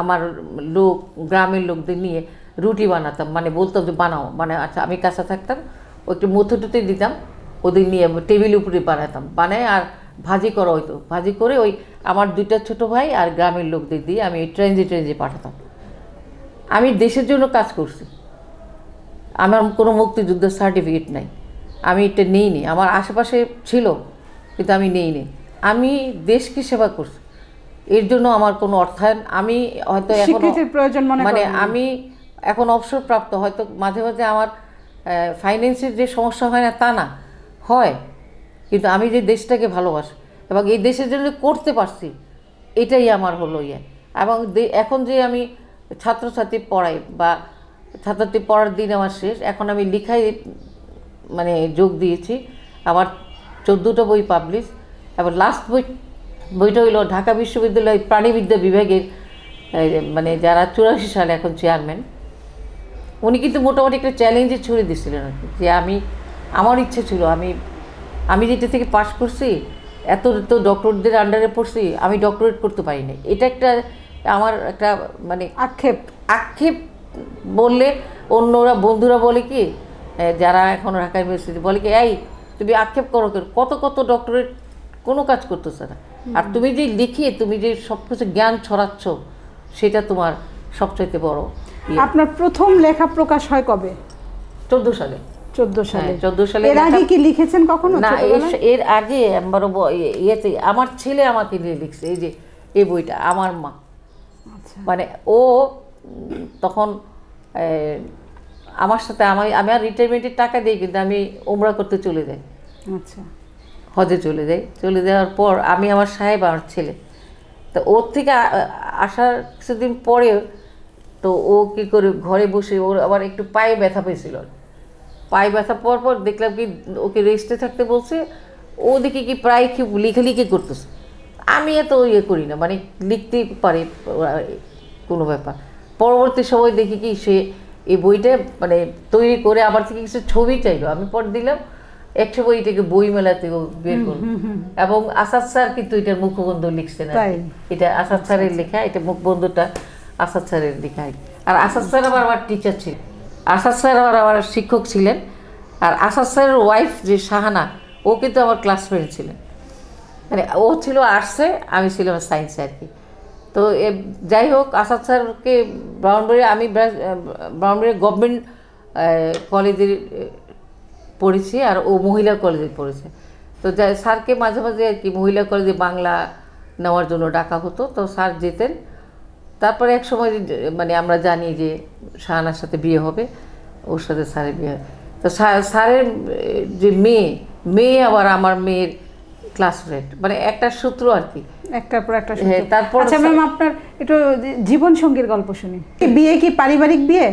আমার লোক গ্রামের লোকদের নিয়ে রুটি বানাতাম, মানে বলতাম যে বানাও, মানে আচ্ছা আমি কাছে থাকতাম, ওই একটু মুথুটুতে দিতাম, ওদের নিয়ে টেবিল উপরে বানাতাম, বানায় আর ভাজি করা হইতো, ভাজি করে ওই আমার 2টা ছোট ভাই আর গ্রামের লোকদের দিয়ে আমি ওই ট্রেঞ্জে পাঠাতাম। আমি দেশের জন্য কাজ করছি, আমার কোনো মুক্তিযুদ্ধের সার্টিফিকেট নাই, আমি এটা নেইনি, আমার আশেপাশে ছিল কিন্তু আমি নেইনি। আমি দেশকে সেবা করছি, এর জন্য আমার কোনো অর্থায়ন আমি হয়তো এখন প্রয়োজন মানে আমি এখন অবসরপ্রাপ্ত, হয়তো মাঝে মাঝে আমার ফাইন্যান্সের যে সমস্যা হয় না তা না, হয়, কিন্তু আমি যে দেশটাকে ভালোবাসি এবং এই দেশের জন্য করতে পারছি এটাই আমার হলো ইয়ে। এবং এখন যে আমি ছাত্রছাত্রী পড়াই বা ছাত্রছাত্রী পড়ার দিন আমার শেষ, এখন আমি লেখায় মানে যোগ দিয়েছি, আমার 14টা বই পাবলিশ। এবং লাস্ট বইটা হইল ঢাকা বিশ্ববিদ্যালয় প্রাণীবিদ্যা বিভাগের মানে যারা 84 সালে এখন চেয়ারম্যান, উনি কিন্তু মোটামুটি একটা চ্যালেঞ্জে ছুড়ে দিয়েছিলেন আর কি, যে আমার ইচ্ছে ছিল আমি যেটা থেকে পাশ করছি এত ডক্টরদের আন্ডারে পড়ছি, আমি ডক্টরেট করতে পারি না। এটা একটা আমার একটা মানে আক্ষেপ বললে অন্যরা বন্ধুরা বলে কি, যারা এখন ঢাকা ইউনিভার্সিটি বলে কি এই তুমি আক্ষেপ করো কেন, কত ডক্টরেট কোনো কাজ করতেছে না, আর তুমি যে লিখিয়ে তুমি যে সব কিছু জ্ঞান ছড়াচ্ছ সেটা তোমার সবচাইতে বড়। আপনার প্রথম লেখা প্রকাশ হয় কবে? 14 সালে। 14 সালে। এর আগে কি লিখেছেন কখনো? না, এর আগে ইয়েতে আমার ছেলে আমাকে নিয়ে লিখছে, এই যে এই বইটা আমার মা। মানে ও তখন আমার সাথে আমার রিটায়ারমেন্টের টাকা দিই, কিন্তু আমি উমরা করতে চলে যাই, আচ্ছা হজে চলে যাওয়ার পর আমি আমার সাহেব আমার ছেলে, তো ওর থেকে আসার কিছুদিন পরে তো ও কী করে ঘরে বসে ওর আবার একটু পায়ে ব্যথা পেয়েছিল, পায়ে ব্যথা পর দেখলাম কি ওকে রেস্টে থাকতে বলছে, ও দেখি কি প্রায় কি লিখে করতেছে, আমি এত ইয়ে করি না, মানে লিখতেই পারি কোনো ব্যাপার। পরবর্তী সময় দেখি কি সে এই বইটা মানে তৈরি করে আমার থেকে কিছু ছবি চাইলো, আমি পর দিলাম, একটা বইটাকে বই মেলাতে বের করলো। এবং আসাদ স্যার কিন্তু এটার মুখবন্ধ লিখছেন, এটা আসাদ স্যারের লেখা, এটা মুখবন্ধটা আসাদ স্যারের লেখা। আর আসাদ স্যার আবার আমার টিচার ছিলেন, আসাদ স্যার আমার শিক্ষক ছিলেন। আর আসাদ স্যারের ওয়াইফ যে শাহানা, ও কিন্তু আমার ক্লাস ফ্রেন্ড ছিলেন, মানে ও ছিল আর্টসে, আমি ছিলাম সায়েন্সে আর কি। তো যাই হোক, আসাদ স্যারকে আমি ব্রাহ্মণবাড়িয়া গভর্নমেন্ট কলেজের পড়েছি, আর ও মহিলা কলেজে পড়েছে। তো স্যারকে মাঝে মাঝে আর কি মহিলা কলেজে বাংলা নেওয়ার জন্য ডাকা হতো, তো স্যার যেতেন। তারপরে এক সময় মানে আমরা জানি যে শাহানার সাথে বিয়ে হবে, ওর সাথে স্যারের বিয়ে হয়। তো স্যারের যে মেয়ে আবার আমার মেয়ের ক্লাস ফ্রেন্ড, মানে একটা সূত্র আর কি, একটার পর একটা। তারপর আচ্ছা ম্যাম, আপনার একটু জীবন সঙ্গীর গল্প শুনি। বিয়ে কি পারিবারিক বিয়ে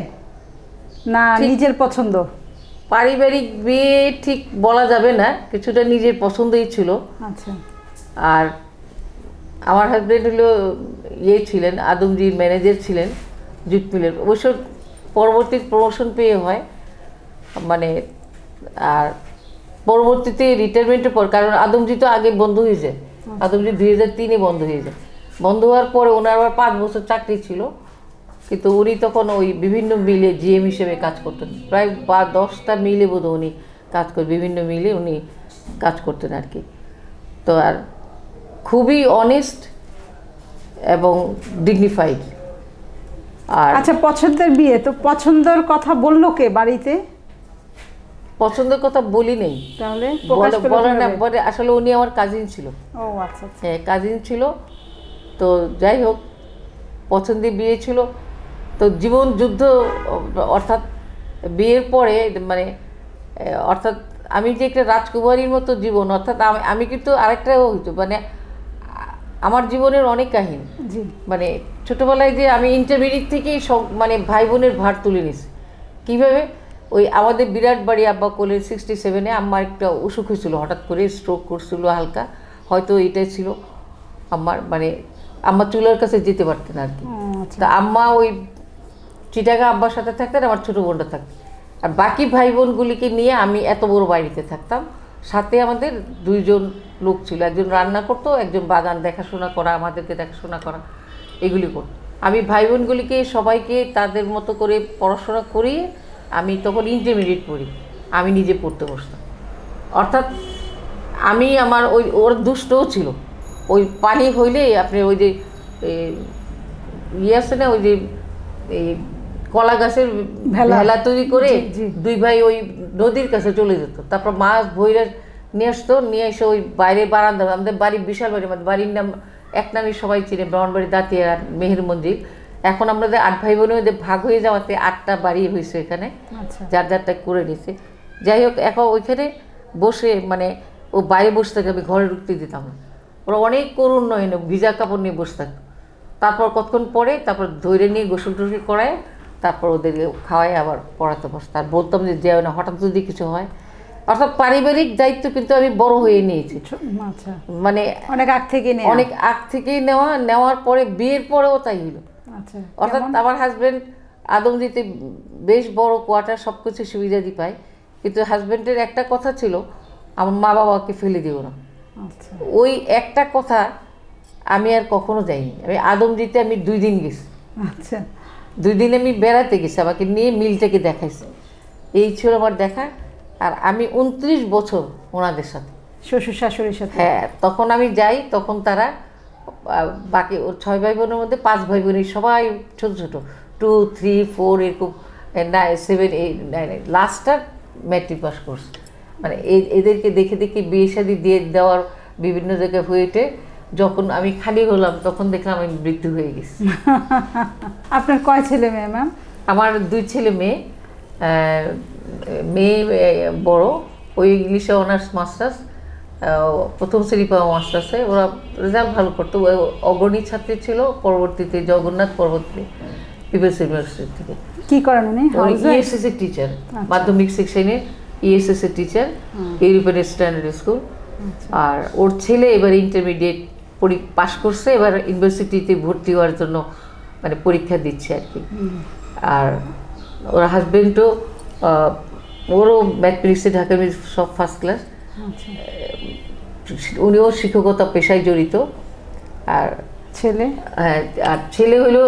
না নিজের পছন্দ? পারিবারিক বিয়ে ঠিক বলা যাবে না, কিছুটা নিজের পছন্দই ছিল। আচ্ছা। আর আমার হাজব্যান্ড হলো ছিলেন আদমজির ম্যানেজার ছিলেন জুট মিলের, অবশ্য পরবর্তী প্রমোশন পেয়ে হয় মানে। আর পরবর্তীতে রিটায়ারমেন্টের পর, কারণ আদমজি তো আগে বন্ধ হয়ে যায়, আদমজি 2003-এ বন্ধ হয়ে যায়। বন্ধ হওয়ার পরে ওনার আবার 5 বছর চাকরি ছিল, কিন্তু উনি তখন ওই বিভিন্ন মিলে জিএম হিসেবে কাজ করতেন, প্রায় 10টা মিলে বোধ উনি কাজ করে, বিভিন্ন মিলে উনি কাজ করতেন আর কি। তো আর খুবই অনেস্ট এবং ডিগনিফাইড। আর আচ্ছা, পছন্দের বিয়ে, তো পছন্দের কথা বললো কে বাড়িতে? পছন্দের কথা বলি নেই, তাহলে বলে না, বলে আসলে উনি আমার কাজিন ছিল। ও আচ্ছা। হ্যাঁ, কাজিন ছিল। তো যাই হোক, পছন্দের বিয়ে ছিল। তো জীবন যুদ্ধ, অর্থাৎ বিয়ের পরে মানে অর্থাৎ আমি যে একটা রাজকুমারীর মতো জীবন, অর্থাৎ আমি কিন্তু আরেকটাও হইতো, মানে আমার জীবনের অনেক কাহিনী। মানে ছোটোবেলায় যে আমি ইন্টারমিডিয়েট থেকেই সব মানে ভাই বোনের ভার তুলে নিছি। কীভাবে? ওই আমাদের বিরাট বাড়ি আব্বা কোলে 67-এ আমার একটা অসুখ হয়েছিল, হঠাৎ করে স্ট্রোক করছিল হালকা, হয়তো এটাই ছিল আমার, মানে আম্মা চুলার কাছে যেতে পারতেন আর কি। তা আম্মা ওই চিটাগা আব্বার সাথে থাকতেন, আমার ছোটো বোনটা থাকতেন, আর বাকি ভাই বোনগুলিকে নিয়ে আমি এত বড় বাড়িতে থাকতাম। সাথে আমাদের 2জন লোক ছিল, একজন রান্না করতো, একজন বাগান দেখাশোনা করা, আমাদেরকে দেখাশোনা করা, এগুলি করতো। আমি ভাই বোনগুলিকে সবাইকে তাদের মতো করে পড়াশোনা করিয়ে আমি তখন ইন্টারমিডিয়েট পড়ি, আমি নিজে পড়তে বসতাম। অর্থাৎ আমি আমার ওর দুষ্টও ছিল, ওই পানি হইলে আপনি ওই যে আছে না, ওই যে এই কলা গাছের ভেলা তৈরি করে 2 ভাই ওই নদীর কাছে চলে যেত, তারপর মাছ ভৈরা নিয়ে আসতো, নিয়ে এসে ওই বাইরে বারান্দা, আমাদের বাড়ি বিশাল বাড়ি, আমাদের বাড়ির নাম এক নামে সবাই চিনে, ব্রাহ্মণবাড়ি দাঁতিয়া মেহের মন্দির। এখন আমাদের 8 ভাই বোনের মধ্যে ভাগ হয়ে যাওয়াতে 8টা বাড়ি হয়েছে এখানে, যার যারটা করে নিয়েছে। যাই হোক, এখন ওইখানে বসে মানে ও বাইরে বসে থাকে, আমি ঘরে ঢুকতে দিতাম না। ওরা অনেক করুণ নয়, ভিজা কাপড় নিয়ে বসে থাকতো। তারপর কতক্ষণ পরে তারপর ধৈর্য নিয়ে গোসল টোসল করায়, তারপর ওদেরকে খাওয়াই আবার পড়াতে বসতো। আর বলতাম যে যেও না, হঠাৎ যদি কিছু হয়। অর্থাৎ পারিবারিক দায়িত্ব কিন্তু আমি বড় হয়ে নিয়েছি, মানে অনেক আগ থেকেই নেওয়ার পরে বিয়ের পরেও তাই হলো। অর্থাৎ আমার হাজব্যান্ড আদমজিতে বেশ বড় কোয়ার্টার, সব কিছু সুবিধা দিয়ে পায়, কিন্তু হাজব্যান্ডের একটা কথা ছিল, আমার মা বাবাকে ফেলে দিও না। ওই একটা কথা আমি আর কখনো যাইনি। আমি আদমজিতে আমি 2 দিন গেছি, 2 দিন আমি বেড়াতে গেছি, আমাকে নিয়ে মিলটাকে দেখাইছি, এই ছিল আমার দেখা। আর আমি 29 বছর ওনাদের সাথে, শ্বশুর শাশুড়ির সাথে। হ্যাঁ, তখন আমি যাই, তখন তারা বাকি ওর 6 ভাই বোনের মধ্যে 5 ভাই বোনের সবাই ছোটো ছোটো, 2, 3, 4 এরকম, 7, 8, 9, লাস্টটা ম্যাট্রিক পাস করছে। মানে এদেরকে দেখে দেখে বিয়ে শাদী দিয়ে দেওয়ার বিভিন্ন জায়গায় হয়ে ওঠে। যখন আমি খালি হলাম তখন দেখলাম আমি বৃদ্ধ হয়ে গেছি। আপনার কয় ছেলে মেয়ে ম্যাম? আমার 2 ছেলে মেয়ে। মেয়ে বড়, ওই ইংলিশে অনার্স মাস্টার্স, প্রথম শ্রেণী পাওয়া মাস্টার্সে, ওরা রেজাল্ট ভালো করতো, অগ্রণী ছাত্রী ছিল। পরবর্তীতে জগন্নাথ পরবর্তী পিপলস ইউনিভার্সিটি থেকে কি করেন উনি? ইএসএসসি টিচার, মাধ্যমিক সেকশনের ইএসএসসি টিচার, ইউরোপিয়ান স্ট্যান্ডার্ড স্কুল। আর ওর ছেলে এবার ইন্টারমিডিয়েট পাশ করছে, এবার ইউনিভার্সিটিতে ভর্তি হওয়ার জন্য মানে পরীক্ষা দিচ্ছে আর কি। আর ওর হাজবেন্ডও ওরও ম্যাথমেটিক্সে ঢাকা সব ফার্স্ট ক্লাস, উনিও শিক্ষকতা পেশায় জড়িত। আর ছেলে, হ্যাঁ, আর ছেলে হলো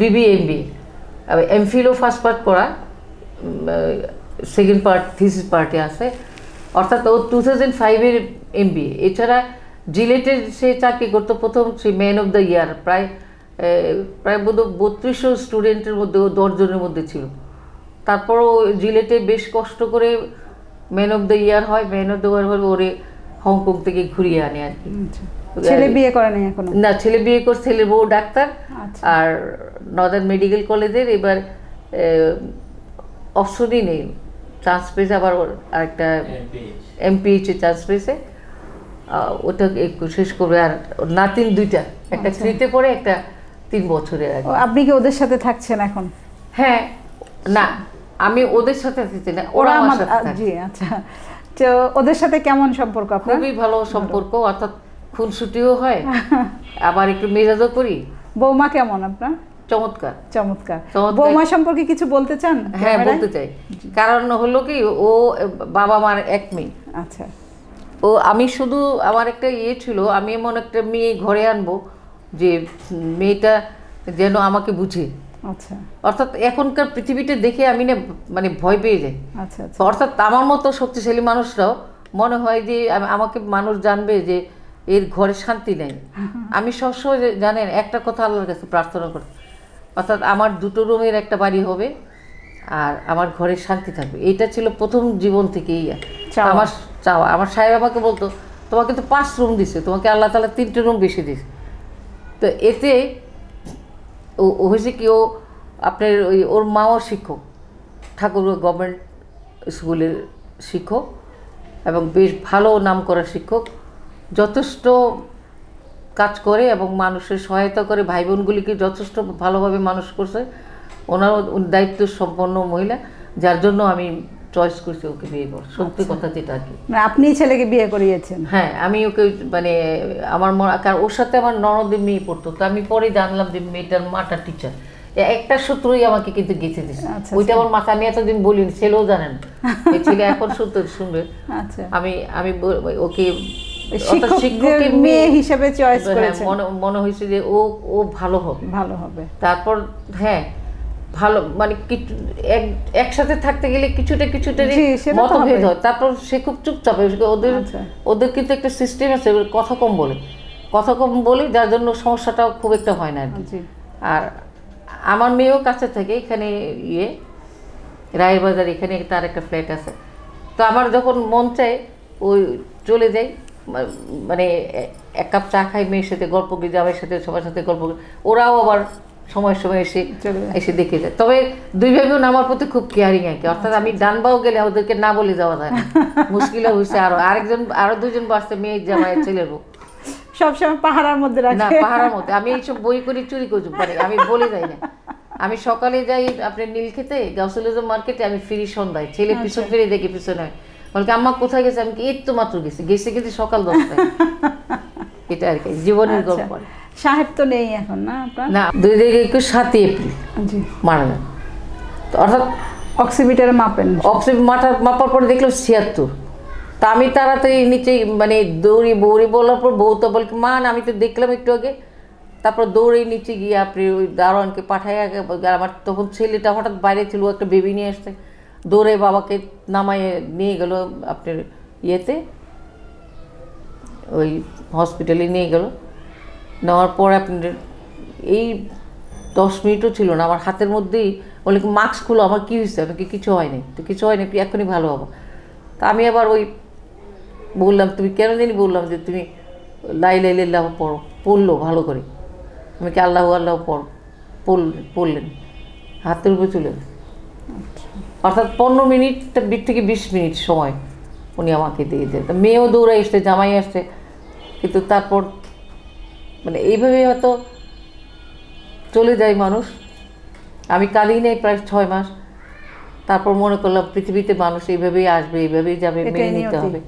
বিবি এমবি, এমফিলও ফার্স্ট পার্ট করা, সেকেন্ড পার্ট থিসিস পার্টে আছে। অর্থাৎ ও 2005-এর এমবি। এছাড়া জিলেটের সে চাকরি করতো, প্রথম সে ম্যান অফ দ্য ইয়ার, প্রায় বোধ 3200 স্টুডেন্টের মধ্যে ও 10 জনের মধ্যে ছিল। তারপরও জিলেটে বেশ কষ্ট করে ম্যান অফ দ্য ইয়ার হয়, ম্যান অফ দ্য ইয়ার হলে ওরে হংকং থেকে ঘুরিয়ে আনে আর কি। ছেলে বিয়ে করে নাই এখনো? না, ছেলে বিয়ে করছে, ছেলের বউ ডাক্তার। আর নর্দার্ন মেডিকেল কলেজের এবার অপশনই নেই, চান্স পেয়েছে, আবার আরেকটা এমপিএইচে চান্স পেয়েছে, ওটা শেষ করবে। আর নাতিন দুইটা, একটা 3-তে পড়ে, একটা 3 বছরের আগে। আপনি কি ওদের সাথে থাকছেন এখন? হ্যাঁ, না আমি ওদের সাথে থাকছি না, ওরা আমার সাথে থাকে। জি, আচ্ছা। তো ওদের সাথে কেমন সম্পর্ক আপনার? খুবই ভালো সম্পর্ক, অর্থাৎ খুনসুটিও হয়, আবার একটু মেজাজও করি। বৌমা কেমন আপনার? চমৎকার। চমৎকার। বৌমা সম্পর্কে কিছু বলতে চান? হ্যাঁ, বলতে চাই। কারণ হলো কি, ও বাবা মার এক মেয়ে। আচ্ছা। ও আমি শুধু আমার একটা ছিল, আমি এমন একটা মেয়ে ঘরে আনবো যে মেয়েটা যেন আমাকে বুঝে। আচ্ছা। অর্থাৎ এখনকার পৃথিবীটা দেখে আমি না মানে ভয় পেয়ে যাই। আচ্ছা আচ্ছা। অর্থাৎ আমার মতো শক্তিশালী মানুষরাও মনে হয় যে আমাকে মানুষ জানবে যে এর ঘরে শান্তি নেই। আমি সবসময় জানেন একটা কথা আল্লাহর কাছে প্রার্থনা করি, অর্থাৎ আমার 2টো রুমের একটা বাড়ি হবে আর আমার ঘরে শান্তি থাকবে। এইটা ছিল প্রথম জীবন থেকেই আমার চাওয়া। আমার সাহেব আমাকে বলতো, তোমাকে তো 5 রুম দিছে, তোমাকে আল্লাহ তাআলা 3টে রুম বেশি দিছে। তো এতে ও হয়েছে কি, ও আপনার ওর মাও শিক্ষক, ঠাকুর গভর্নমেন্ট স্কুলের শিক্ষক, এবং বেশ ভালো নাম করা শিক্ষক, যথেষ্ট কাজ করে এবং মানুষের সহায়তা করে, ভাই বোনগুলিকে যথেষ্ট ভালোভাবে মানুষ করছে। ওনার দায়িত্ব সম্পন্ন মহিলা, যার জন্য আমি চয়েস করছি ওকে বিয়ে করার। সত্যি কথা যেটা আর কি। আপনি ছেলেকে বিয়ে করিয়েছেন? হ্যাঁ, আমি ওকে মানে আমার কারণ ওর সাথে আমার ননদের মেয়ে পড়তো, তো আমি পরে জানলাম যে মেয়েটার মাটা টিচার। একটা সূত্রই আমাকে কিন্তু গেঁথে দিচ্ছে, ওইটা আমার মাথা, আমি এতদিন বলিনি, ছেলেও জানেন, এই ছেলে এখন শুনবে। আমি ওকে শিক্ষকের মেয়ে হিসেবে চয়েস করেছেন। মনে হয়েছে যে ও ভালো হবে। তারপর হ্যাঁ, ভালো মানে একসাথে থাকতে গেলে কিছুটা মতভেদ হয়। তারপর সে খুব চুপচাপ, ওদের কিন্তু একটা সিস্টেম আছে, কথা কম বলে, যার জন্য সমস্যাটাও খুব একটা হয় না আর কি। আর আমার মেয়েও কাছে থাকে, এখানে রায়ের বাজার, এখানে তার একটা ফ্ল্যাট আছে। তো আমার যখন মন চায় ওই চলে যাই, মানে 1 কাপ চা খাই, মেয়ের সাথে গল্প করি, জামাইয়ের সাথে, সবার সাথে গল্প করি। ওরাও আবার সময় এসে দেখে যায়। তবে 2 ভাই বোন আমার প্রতি খুব কেয়ারিং আর কি। অর্থাৎ আমি ডানবাও গেলে ওদেরকে না বলে যাওয়া যায় না, মুশকিল হয়েছে। আরো 2জন বাসছে, মেয়ের জামাইয়ের ছেলের বউ, সবসময় পাহারার মধ্যে রাখে। না, পাহারার মধ্যে। আমি এইসব বই করি, চুরি করছি, মানে আমি বলে যাই না। আমি সকালে যাই আপনার নীল খেতে, গাউসুল আজম মার্কেটে, আমি ফিরি সন্ধ্যায়। ছেলে পিছন ফিরে দেখি পিছনে, বলকে আম্মা কোথায় গেছে? আমি এই তো মাত্র গেছে কিন্তু সকাল 10টায়। এটা আর কি জীবনের গল্প। সাহেব তো নেই এখন না আপনার? না, 7 এপ্রিল মারা যান। অর্থাৎ অক্সিমিটারে মাপার পরে দেখলাম 76। তা আমি তাড়াতাড়ি নিচে মানে বৌড়ি বলার পর বউ তো বলকে, মা আমি তো দেখলাম একটু আগে। তারপর দৌড়ে নিচে গিয়ে আপনি ওই দারোয়ানকে পাঠায়, আমার তখন ছেলেটা হঠাৎ বাইরে ছিল, একটা বেবি নিয়ে আসতে, দৌড়ে বাবাকে নামায় নিয়ে গেল আপনার ওই হসপিটালে নিয়ে গেল। নেওয়ার পর আপনার এই 10 মিনিটও ছিল না, আমার হাতের মধ্যেই বলে, মাস্ক খুলো, আমার কী হয়েছে? আমাকে কিছু হয়নি, তো কিছু হয়নি, এখনই ভালো হবো। তা আমি আবার বললাম, তুমি কেন জানি বললাম যে তুমি লাই লাইল্লাহ পড়লো ভালো করে। আমি কি আল্লাহ পড়লেন, হাতের উপরে চলে গেছে। অর্থাৎ 15 মিনিট থেকে 20 মিনিট সময় উনি আমাকে দিয়ে দেন। মেয়েও দৌড়ে আসছে, জামাই আসছে, কিন্তু তারপর মানে এইভাবে হয়তো চলে যায় মানুষ। আমি কালি নেই প্রায় 6 মাস। তারপর মনে করলাম পৃথিবীতে মানুষ এইভাবেই আসবে, এইভাবেই যাবে, মেনে নিতে হবে।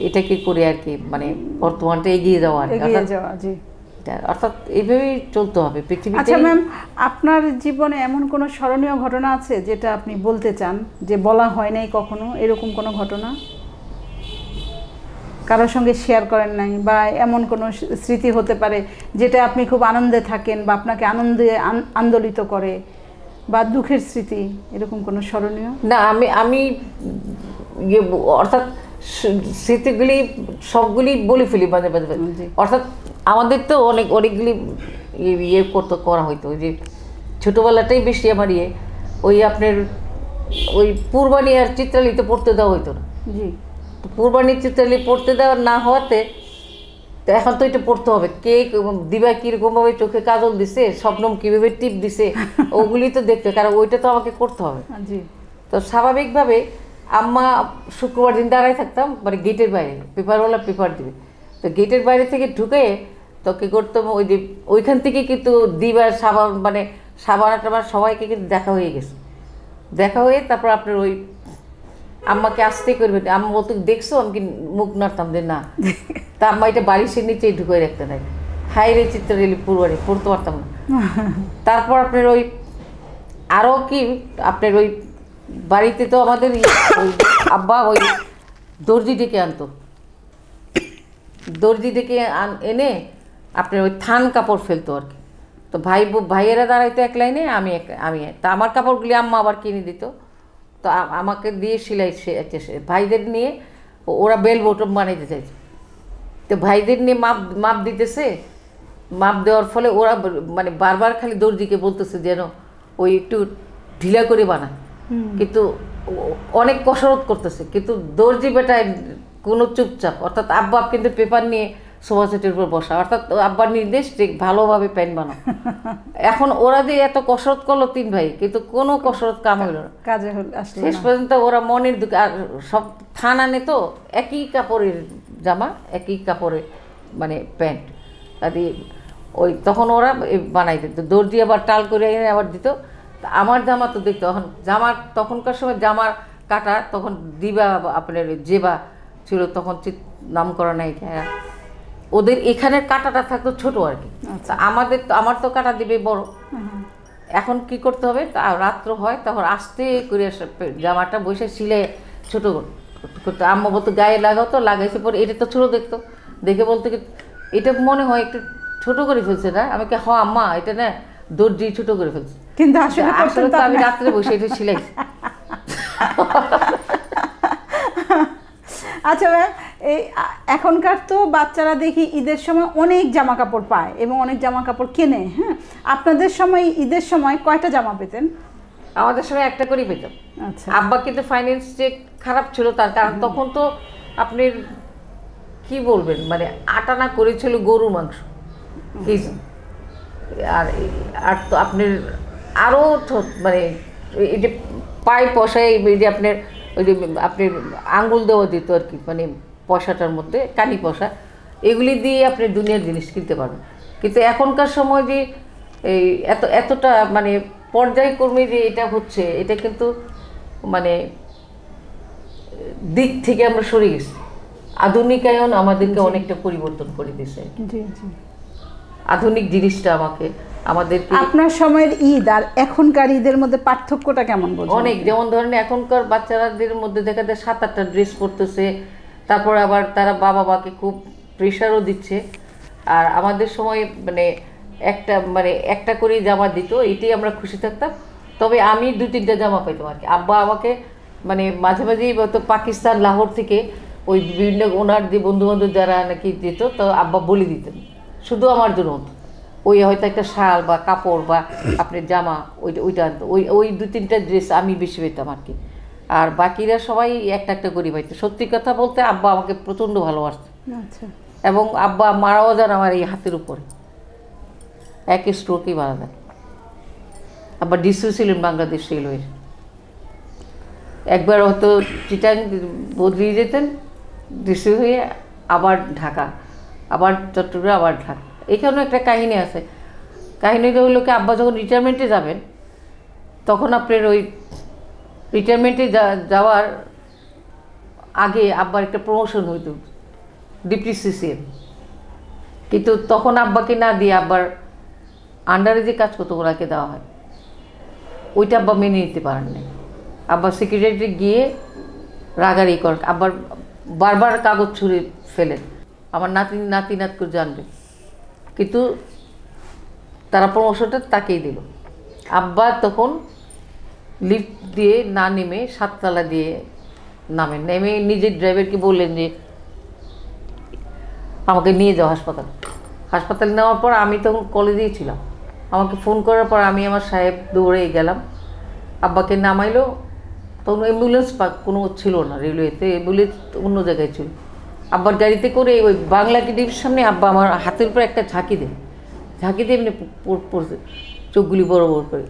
এটাকে করে আর কি মানে বর্তমানটা এগিয়ে যাওয়া আর কি। এগিয়ে যাওয়া, জি। অর্থাৎ এইভাবেই চলতে হবে পৃথিবীতে। আচ্ছা ম্যাম, আপনার জীবনে এমন কোনো স্মরণীয় ঘটনা আছে যেটা আপনি বলতে চান, যে বলা হয় নাই কখনো, এরকম কোনো ঘটনা কারোর সঙ্গে শেয়ার করেন নাই, বা এমন কোনো স্মৃতি হতে পারে যেটা আপনি খুব আনন্দে থাকেন বা আপনাকে আন্দোলিত করে, বা দুঃখের স্মৃতি, এরকম কোনো স্মরণীয়? না, আমি অর্থাৎ স্মৃতিগুলি সবগুলি বলে ফেলি মাঝে মাঝে। অর্থাৎ আমাদের তো অনেকগুলি করা হইতো, যে ছোটোবেলাটাই বেশি আমার ওই আপনার ওই পূর্বাণী আর চিত্রালিতে পড়তে দেওয়া হইতো না। জি। পূর্বাণী চিত্রালি পড়তে দেওয়া না হওয়াতে তো এখন তো এটা পড়তে হবে, কে দিবা কীরকমভাবে চোখে কাজল দিছে, স্বপ্নম কীভাবে টিপ দিছে, ওগুলি তো দেখতে, কারণ ওইটা তো আমাকে করতে হবে। জি। তো স্বাভাবিকভাবে আম্মা শুক্রবার দিন দাঁড়াই থাকতাম মানে গেটের বাইরে, পেপারওয়ালা পেপার দিবে, তো গেটের বাইরে থেকে ঢুকে তো কী করতাম, ওই যে ওইখান থেকে কিন্তু দিবার সাবান মানে সাবান টাবার সবাইকে কিন্তু দেখা হয়ে গেছে। দেখা হয়ে তারপর আপনার ওই আম্মাকে আসতে করবে, আম্মা বলতো দেখছো, আমি কি মুখ নাড়তাম যে না, তা আম্মা এটা বালিশের নিচেই ঢুকে রাখতে নাই। হাই রে চিত্রালি পূর্বাণী পড়তে পারতাম না। তারপর আপনার ওই আরও কি আপনার ওই বাড়িতে তো আমাদের ওই আব্বা ওই দর্জি ডেকে আনতো, দর্জি ডেকে এনে আপনার ওই থান কাপড় ফেলতো আর কি। তো ভাইয়েরা দাঁড়াইতো এক লাইনে, আমি তা আমার কাপড়গুলি আম্মা আবার কিনে দিত, তো আমাকে দিয়ে সেলাই ভাইদের নিয়ে ওরা বেল বটম বানাইতে চাইছে, তো ভাইদের নিয়ে মাপ দিতেছে, মাপ দেওয়ার ফলে ওরা মানে বারবার খালি দর্জিকে বলতেছে যেন ওই একটু ঢিলা করে বানায়, কিন্তু অনেক কসরত করতেছে, কিন্তু দর্জি বেটায় কোনো চুপচাপ। অর্থাৎ আব্বা কিন্তু পেপার নিয়ে সোফা সেটের উপর বসা, অর্থাৎ আব্বার নির্দেশ ঠিক ভালোভাবে প্যান্ট বানাও। এখন ওরা যে এত কসরত করলো 3 ভাই, কিন্তু কোনো কসরত কাম হইল না, কাজে শেষ পর্যন্ত ওরা মনের দুঃখে। আর সব থান আনে তো একই কাপড়ের জামা, একই কাপড়ের মানে প্যান্ট, কাজে ওই তখন ওরা বানাই দিত, দর্জি আবার টাল করে এনে আবার দিত। আমার জামা তো দেখতো, এখন জামার তখনকার সময় জামার কাটা, তখন দিবা আপনার জেবা ছিল, তখন নাম করা নাই, ওদের এখানের কাটাটা থাকতো ছোট আর কি। আমার তো কাটা দিবে বড়। এখন কি করতে হবে, রাত্র হয় তখন আস্তে করে জামাটা বসে সিলে ছোট করতো। আম্মা বলতো গায়ে লাগাতো, লাগাইছে পরে এটা তো ছোট দেখতো, দেখে বলতো কি এটা মনে হয় একটু ছোট করে ফেলছে না, আমি হ আম্মা এটা না দর্জি ছোট করে ফেলছে, কিন্তু আসলে তো আমি রাত্রে বসে এটা সিলাইছি। আচ্ছা ম্যাম, এই এখনকার তো বাচ্চারা দেখি ঈদের সময় অনেক জামা কাপড় পায় এবং অনেক জামা কাপড় কেনে। হ্যাঁ, আপনাদের সময় ঈদের সময় কয়টা জামা পেতেন? আমাদের সময় একটা করেই পেতাম। আচ্ছা। আব্বা কিন্তু ফাইন্যান্স যে খারাপ ছিল তার কারণ তখন তো আপনি কি বলবেন মানে আটানা করেছিল গরু মাংস কেজি, আর তো আপনার আরও মানে এই যে পাই পয়সায় এই যে আপনার ওই যে আপনি আঙ্গুল দেওয়া দিত আর কি, মানে পয়সাটার মধ্যে কানি পয়সা, এগুলি দিয়ে আপনি দুনিয়ার জিনিস কিনতে পারবেন। কিন্তু এখনকার সময় যে এই এতটা মানে পর্যায়ক্রমে যে এটা হচ্ছে, এটা কিন্তু মানে দিক থেকে আমরা সরে গেছি। আধুনিকায়ন আমাদেরকে অনেকটা পরিবর্তন করে দিয়েছে। আধুনিক জিনিসটা আমাদেরকে। আপনার সময়ের ঈদ আর এখনকার ঈদের মধ্যে পার্থক্যটা কেমন বোঝেন? অনেক, যেমন ধরেন এখনকার বাচ্চাদের মধ্যে দেখা যায় 7-8টা ড্রেস পরতেছে, তারপর আবার তারা বাবা মাকে খুব প্রেশারও দিচ্ছে। আর আমাদের সময় মানে একটা করেই জামা দিত, এটাই আমরা খুশি থাকতাম। তবে আমি 2-3টা জামা পাইতাম আর কি। আব্বা আমাকে মানে মাঝে মাঝেই তো পাকিস্তান লাহোর থেকে ওই বিভিন্ন ওনার যে বন্ধুবান্ধব যারা নাকি দিত, তো আব্বা বলে দিতেন শুধু আমার জন্য হতো, ওই হয়তো একটা শাল বা কাপড় বা আপনার জামা ওইটা আনতো। ওই 2-3টা ড্রেস আমি বেশি পেতাম আর কি, আর বাকিরা সবাই একটা করে পাইতো। সত্যি কথা বলতে আব্বা আমাকে প্রচণ্ড ভালোবাসত। আচ্ছা। এবং আব্বা মারাও যান আমার এই হাতের উপরে, এক স্ট্রোকেই মারা যায়। আব্বা ডিসিউ ছিলেন বাংলাদেশ রেলওয়ের। একবার হয়তো চিটাং বদলিয়ে যেতেন, ডিসিউ হয়ে আবার ঢাকা, আবার চট্টগ্রাম, আবার ঢাকা। এখানেও একটা কাহিনী আছে। কাহিনীটা হলো কি, আব্বা যখন রিটায়ারমেন্টে যাবেন তখন আপনার ওই রিটায়ারমেন্টে যাওয়ার আগে আব্বার একটা প্রমোশন হইতো ডিপ্রিসিসিএম, কিন্তু তখন আব্বাকে না দিয়ে আব্বার আন্ডারে যে কাজ করতো ওনাকে দেওয়া হয়, ওইটা আব্বা মেনে নিতে পারেন নাই। আব্বা সেক্রেটারি গিয়ে রাগারি কর, আব্বার বারবার কাগজ ছুঁড়ে ফেলেন, আমার নাতি করে জানবে, কিন্তু তারা প্রমোশনটা তাকেই দিল। আব্বা তখন লিফট দিয়ে না নেমে 7 তলা দিয়ে নেমে নিজের ড্রাইভারকে বললেন যে আমাকে নিয়ে যাও হাসপাতালে নেওয়ার পর আমি তখন কলেজেই ছিলাম। আমাকে ফোন করার পর আমি আমার সাহেব দৌড়ে গেলাম, আব্বাকে নামাইলো। তখন অ্যাম্বুলেন্স কোনো ছিল না রেলওয়েতে, অ্যাম্বুলেন্স অন্য জায়গায় ছিল। আব্বার গাড়িতে করে ওই বাংলা টিভির সামনে আব্বা আমার হাতের উপর একটা ঝাঁকি দিয়ে এমনি পড়ছে, চোখগুলি বড় বড় করে।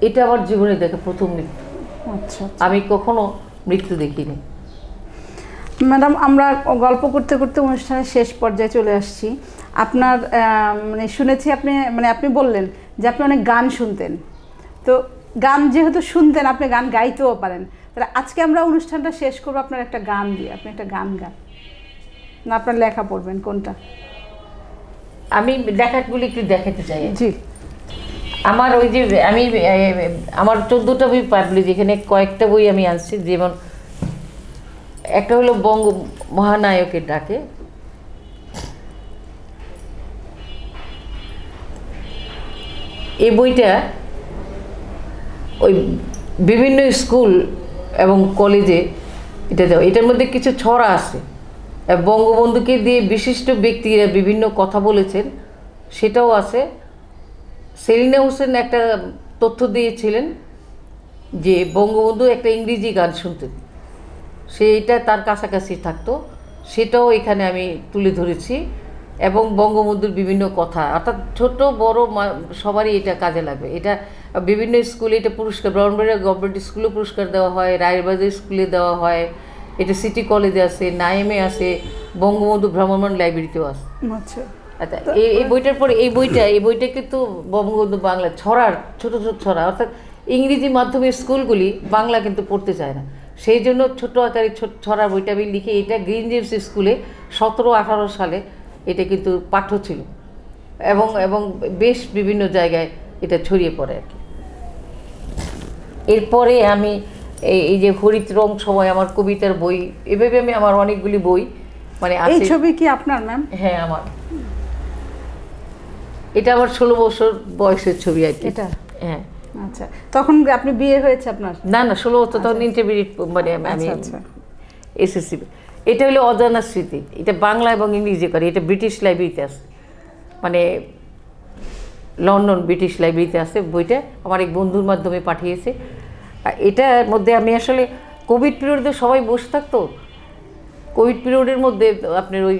এটা আমার জীবনে দেখা প্রথম মৃত্যু। আচ্ছা, আমি কখনো মৃত্যু দেখিনি। ম্যাডাম, আমরা গল্প করতে করতে অনুষ্ঠানের শেষ পর্যায়ে চলে আসছি। আপনার মানে শুনেছি আপনি বললেন যে আপনি অনেক গান শুনতেন, তো গান যেহেতু শুনতেন আপনি গান গাইতেও পারেন, তাহলে আজকে আমরা অনুষ্ঠানটা শেষ করবো আপনার একটা গান দিয়ে। আপনি একটা গান গান না আপনার লেখা পড়বেন কোনটা? আমি লেখাগুলি একটু দেখাতে চাই। জি, আমার ওই যে আমার 14টা বই পাবলিশ, এখানে কয়েকটা বই আমি আনছি। যেমন একটা হলো বঙ্গ মহানায়কের ডাকে, এই বইটা ওই বিভিন্ন স্কুল এবং কলেজে এটা দেওয়া। এটার মধ্যে কিছু ছড়া আছে, বঙ্গবন্ধুকে দিয়ে বিশিষ্ট ব্যক্তিরা বিভিন্ন কথা বলেছেন সেটাও আছে। সেলিনা হোসেন একটা তথ্য দিয়েছিলেন যে বঙ্গবন্ধু একটা ইংরেজি গান শুনতেন, সেইটা তার কাছাকাছি থাকতো, সেটাও এখানে আমি তুলে ধরেছি। এবং বঙ্গবন্ধুর বিভিন্ন কথা, অর্থাৎ ছোট বড় সবারই এটা কাজে লাগবে। এটা বিভিন্ন স্কুলে এটা পুরস্কার, ব্রাহ্মণবাড়িয়া গভর্নমেন্ট স্কুলে পুরস্কার দেওয়া হয়, রায়েরবাজার স্কুলে দেওয়া হয়, এটা সিটি কলেজে আছে, নাইমে আছে, বঙ্গবন্ধু ভ্রাম্যমাণ লাইব্রেরিতেও আছে। আচ্ছা, এই বইটার পরে এই বইটা কিন্তু বঙ্গবন্ধু বাংলা ছড়ার ছোট ছোট ছড়া, অর্থাৎ ইংরেজি মাধ্যমের স্কুলগুলি বাংলা কিন্তু পড়তে চায় না, সেই জন্য ছোট আকারে ছড়ার বইটা আমি লিখে এটা গ্রিন জেমস স্কুলে 17-18 সালে এটা কিন্তু পাঠ্য ছিল, এবং বেশ বিভিন্ন জায়গায় এটা ছড়িয়ে পড়ে আর কি। এরপরে আমি এই যে হরিত রং সময় আমার কবিতার বই, এভাবে আমি আমার অনেকগুলি বই মানে এই ছবি কি আপনার ম্যাম? হ্যাঁ, আমার এটা আমার 16 বছর বয়সের ছবি আর কি। এটা? হ্যাঁ। আচ্ছা, তখন আপনি বিয়ে হয়েছে আপনার? না 16 বছর, তখন ইন্টারমিডিয়েট মানে আমি এসএসসি। এটা হলো অজানা স্মৃতি, এটা বাংলা এবং ইংরেজি করে, এটা ব্রিটিশ লাইব্রেরিতে আছে, মানে লন্ডন ব্রিটিশ লাইব্রেরিতে আছে বইটা, আমার এক বন্ধুর মাধ্যমে পাঠিয়েছে। এটার মধ্যে আমি আসলে কোভিড পিরিয়ডে সবাই বসে থাকতো, কোভিড পিরিয়ডের মধ্যে আপনার ওই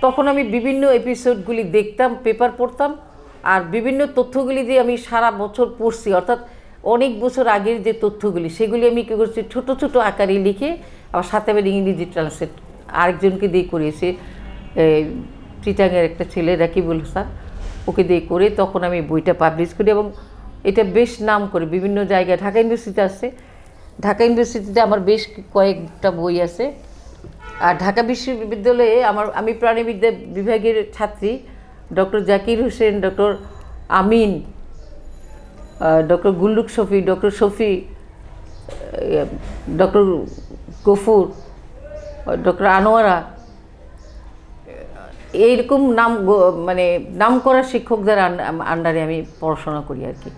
তখন আমি বিভিন্ন এপিসোডগুলি দেখতাম, পেপার পড়তাম, আর বিভিন্ন তথ্যগুলি যে আমি সারা বছর পড়ছি, অর্থাৎ অনেক বছর আগের যে তথ্যগুলি সেগুলি আমি কী করছি ছোটো ছোটো আকারে লিখে, আবার সাথে আবার ইংরেজি ট্রান্সলেট আরেকজনকে দিয়ে করিয়েছে, চিটাঙের একটা ছেলে রাকিবুল হাসান, ওকে দিয়ে করে তখন আমি বইটা পাবলিশ করি। এবং এটা বেশ নাম করে বিভিন্ন জায়গায়, ঢাকা ইউনিভার্সিটিতে আসছে, ঢাকা ইউনিভার্সিটিতে আমার বেশ কয়েকটা বই আছে। আর ঢাকা বিশ্ববিদ্যালয়ে আমি প্রাণীবিদ্যা বিভাগের ছাত্রী, doctor Zakir Hossain, doctor Amin, doctor Gulluk Shafi, doctor Shafi, doctor Gafur, doctor Anwara, এইরকম মানে নাম করা শিক্ষকদের আন্ডারে আমি পড়াশোনা করি আর কি।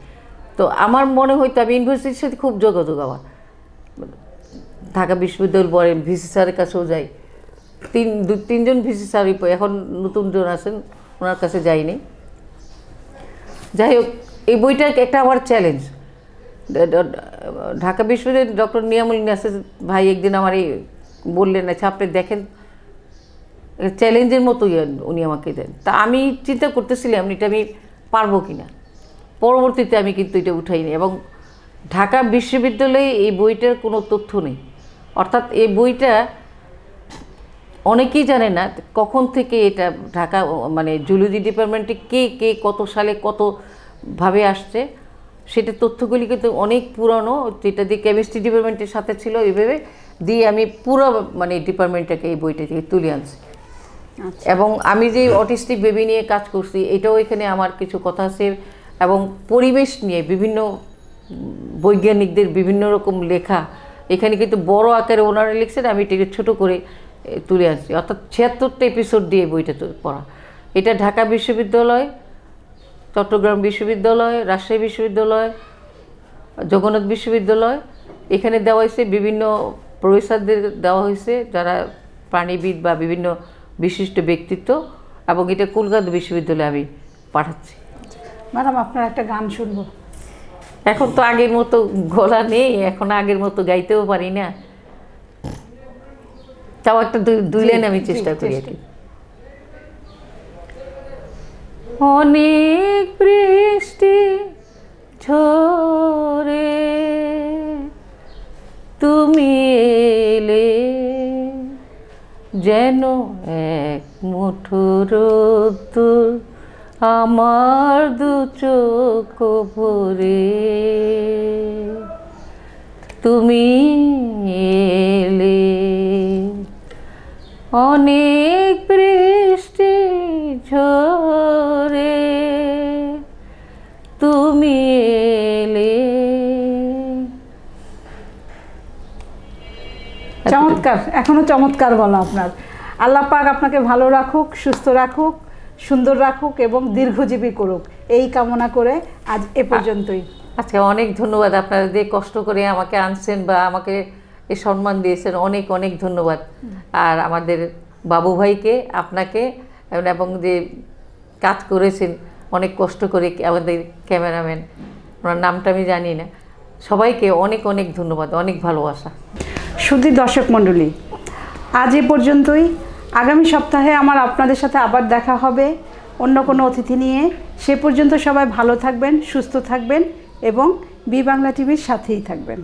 তো আমার মনে হয়তো আমি ইউনিভার্সিটির সাথে খুব যোগাযোগ, আমার ঢাকা বিশ্ববিদ্যালয় পরে ভিসি স্যারের কাছেও যাই, তিনজন ভিসি স্যারই, এখন নতুন জন আছেন, ওনার কাছে যাইনি। যাই হোক, এই বইটা একটা আমার চ্যালেঞ্জ। ঢাকা বিশ্ববিদ্যালয়ের ডক্টর নিয়ামুল নাসির ভাই একদিন আমার বললেন, আচ্ছা আপনি দেখেন, চ্যালেঞ্জের মতোই উনি আমাকে দেন। তা আমি চিন্তা করতেছিলাম এটা আমি পারবো কি না। পরবর্তীতে আমি কিন্তু এটা উঠাইনি, এবং ঢাকা বিশ্ববিদ্যালয়ে এই বইটার কোনো তথ্য নেই, অর্থাৎ এই বইটা অনেকেই জানে না কখন থেকে এটা ঢাকা মানে জুলজি ডিপার্টমেন্টে কে কত সালে কতভাবে আসছে। সেটা তথ্যগুলি কিন্তু অনেক পুরনো, যেটা দিয়ে কেমিস্ট্রি ডিপার্টমেন্টের সাথে ছিল, এইভাবে দিয়ে আমি পুরো মানে ডিপার্টমেন্টটাকে এই বইটা থেকে তুলে আনছি। এবং আমি যে অটিস্টিক বেবি নিয়ে কাজ করছি এটাও এখানে আমার কিছু কথা আছে, এবং পরিবেশ নিয়ে বিভিন্ন বৈজ্ঞানিকদের বিভিন্ন রকম লেখা এখানে কিন্তু বড় আকারে ওনারা লিখছেন, আমি এটাকে ছোটো করে তুলে আনছি। অর্থাৎ 76টা এপিসোড দিয়ে বইটা পড়া। এটা ঢাকা বিশ্ববিদ্যালয়, চট্টগ্রাম বিশ্ববিদ্যালয়, রাজশাহী বিশ্ববিদ্যালয়, জগন্নাথ বিশ্ববিদ্যালয়, এখানে দেওয়া হয়েছে। বিভিন্ন প্রফেসরদের দেওয়া হয়েছে যারা প্রাণীবিদ বা বিভিন্ন বিশিষ্ট ব্যক্তিত্ব, এবং এটা কলকাতা বিশ্ববিদ্যালয়ে আমি পাঠাচ্ছি। ম্যাডাম, আপনার একটা গান শুনবো। এখন তো আগের মতো গলা নেই, এখন আগের মতো গাইতেও পারি না, তাও একটা দুই লাইন আমি চেষ্টা করি আর কি। অনেক বৃষ্টি ঝরে তুমি এলে, যেন এক মুঠো রোদ্দুর আমার দু চোখ ভরে, তুমি এলে। অনেক বৃষ্টি ঝরে তুমি এলে। চমৎকার, এখনো চমৎকার বলা আপনার। আল্লাহ পাক আপনাকে ভালো রাখুক, সুস্থ রাখুক, সুন্দর রাখুক এবং দীর্ঘজীবী করুক, এই কামনা করে আজ এ পর্যন্তই। আচ্ছা, অনেক ধন্যবাদ। আপনারা যে কষ্ট করে আমাকে আনছেন বা আমাকে এই সম্মান দিয়েছেন, অনেক অনেক ধন্যবাদ। আর আমাদের বাবু ভাইকে, আপনাকে, এবং যে কাজ করেছেন অনেক কষ্ট করে, আমাদের ক্যামেরাম্যান, ওনার নামটা আমি জানি না, সবাইকে অনেক অনেক ধন্যবাদ, অনেক ভালোবাসা। সুধী দর্শক মণ্ডলী, আজ এ পর্যন্তই। আগামী সপ্তাহে আমার আপনাদের সাথে আবার দেখা হবে অন্য কোনো অতিথি নিয়ে। সে পর্যন্ত সবাই ভালো থাকবেন, সুস্থ থাকবেন এবং বি বাংলা টিভির সাথেই থাকবেন।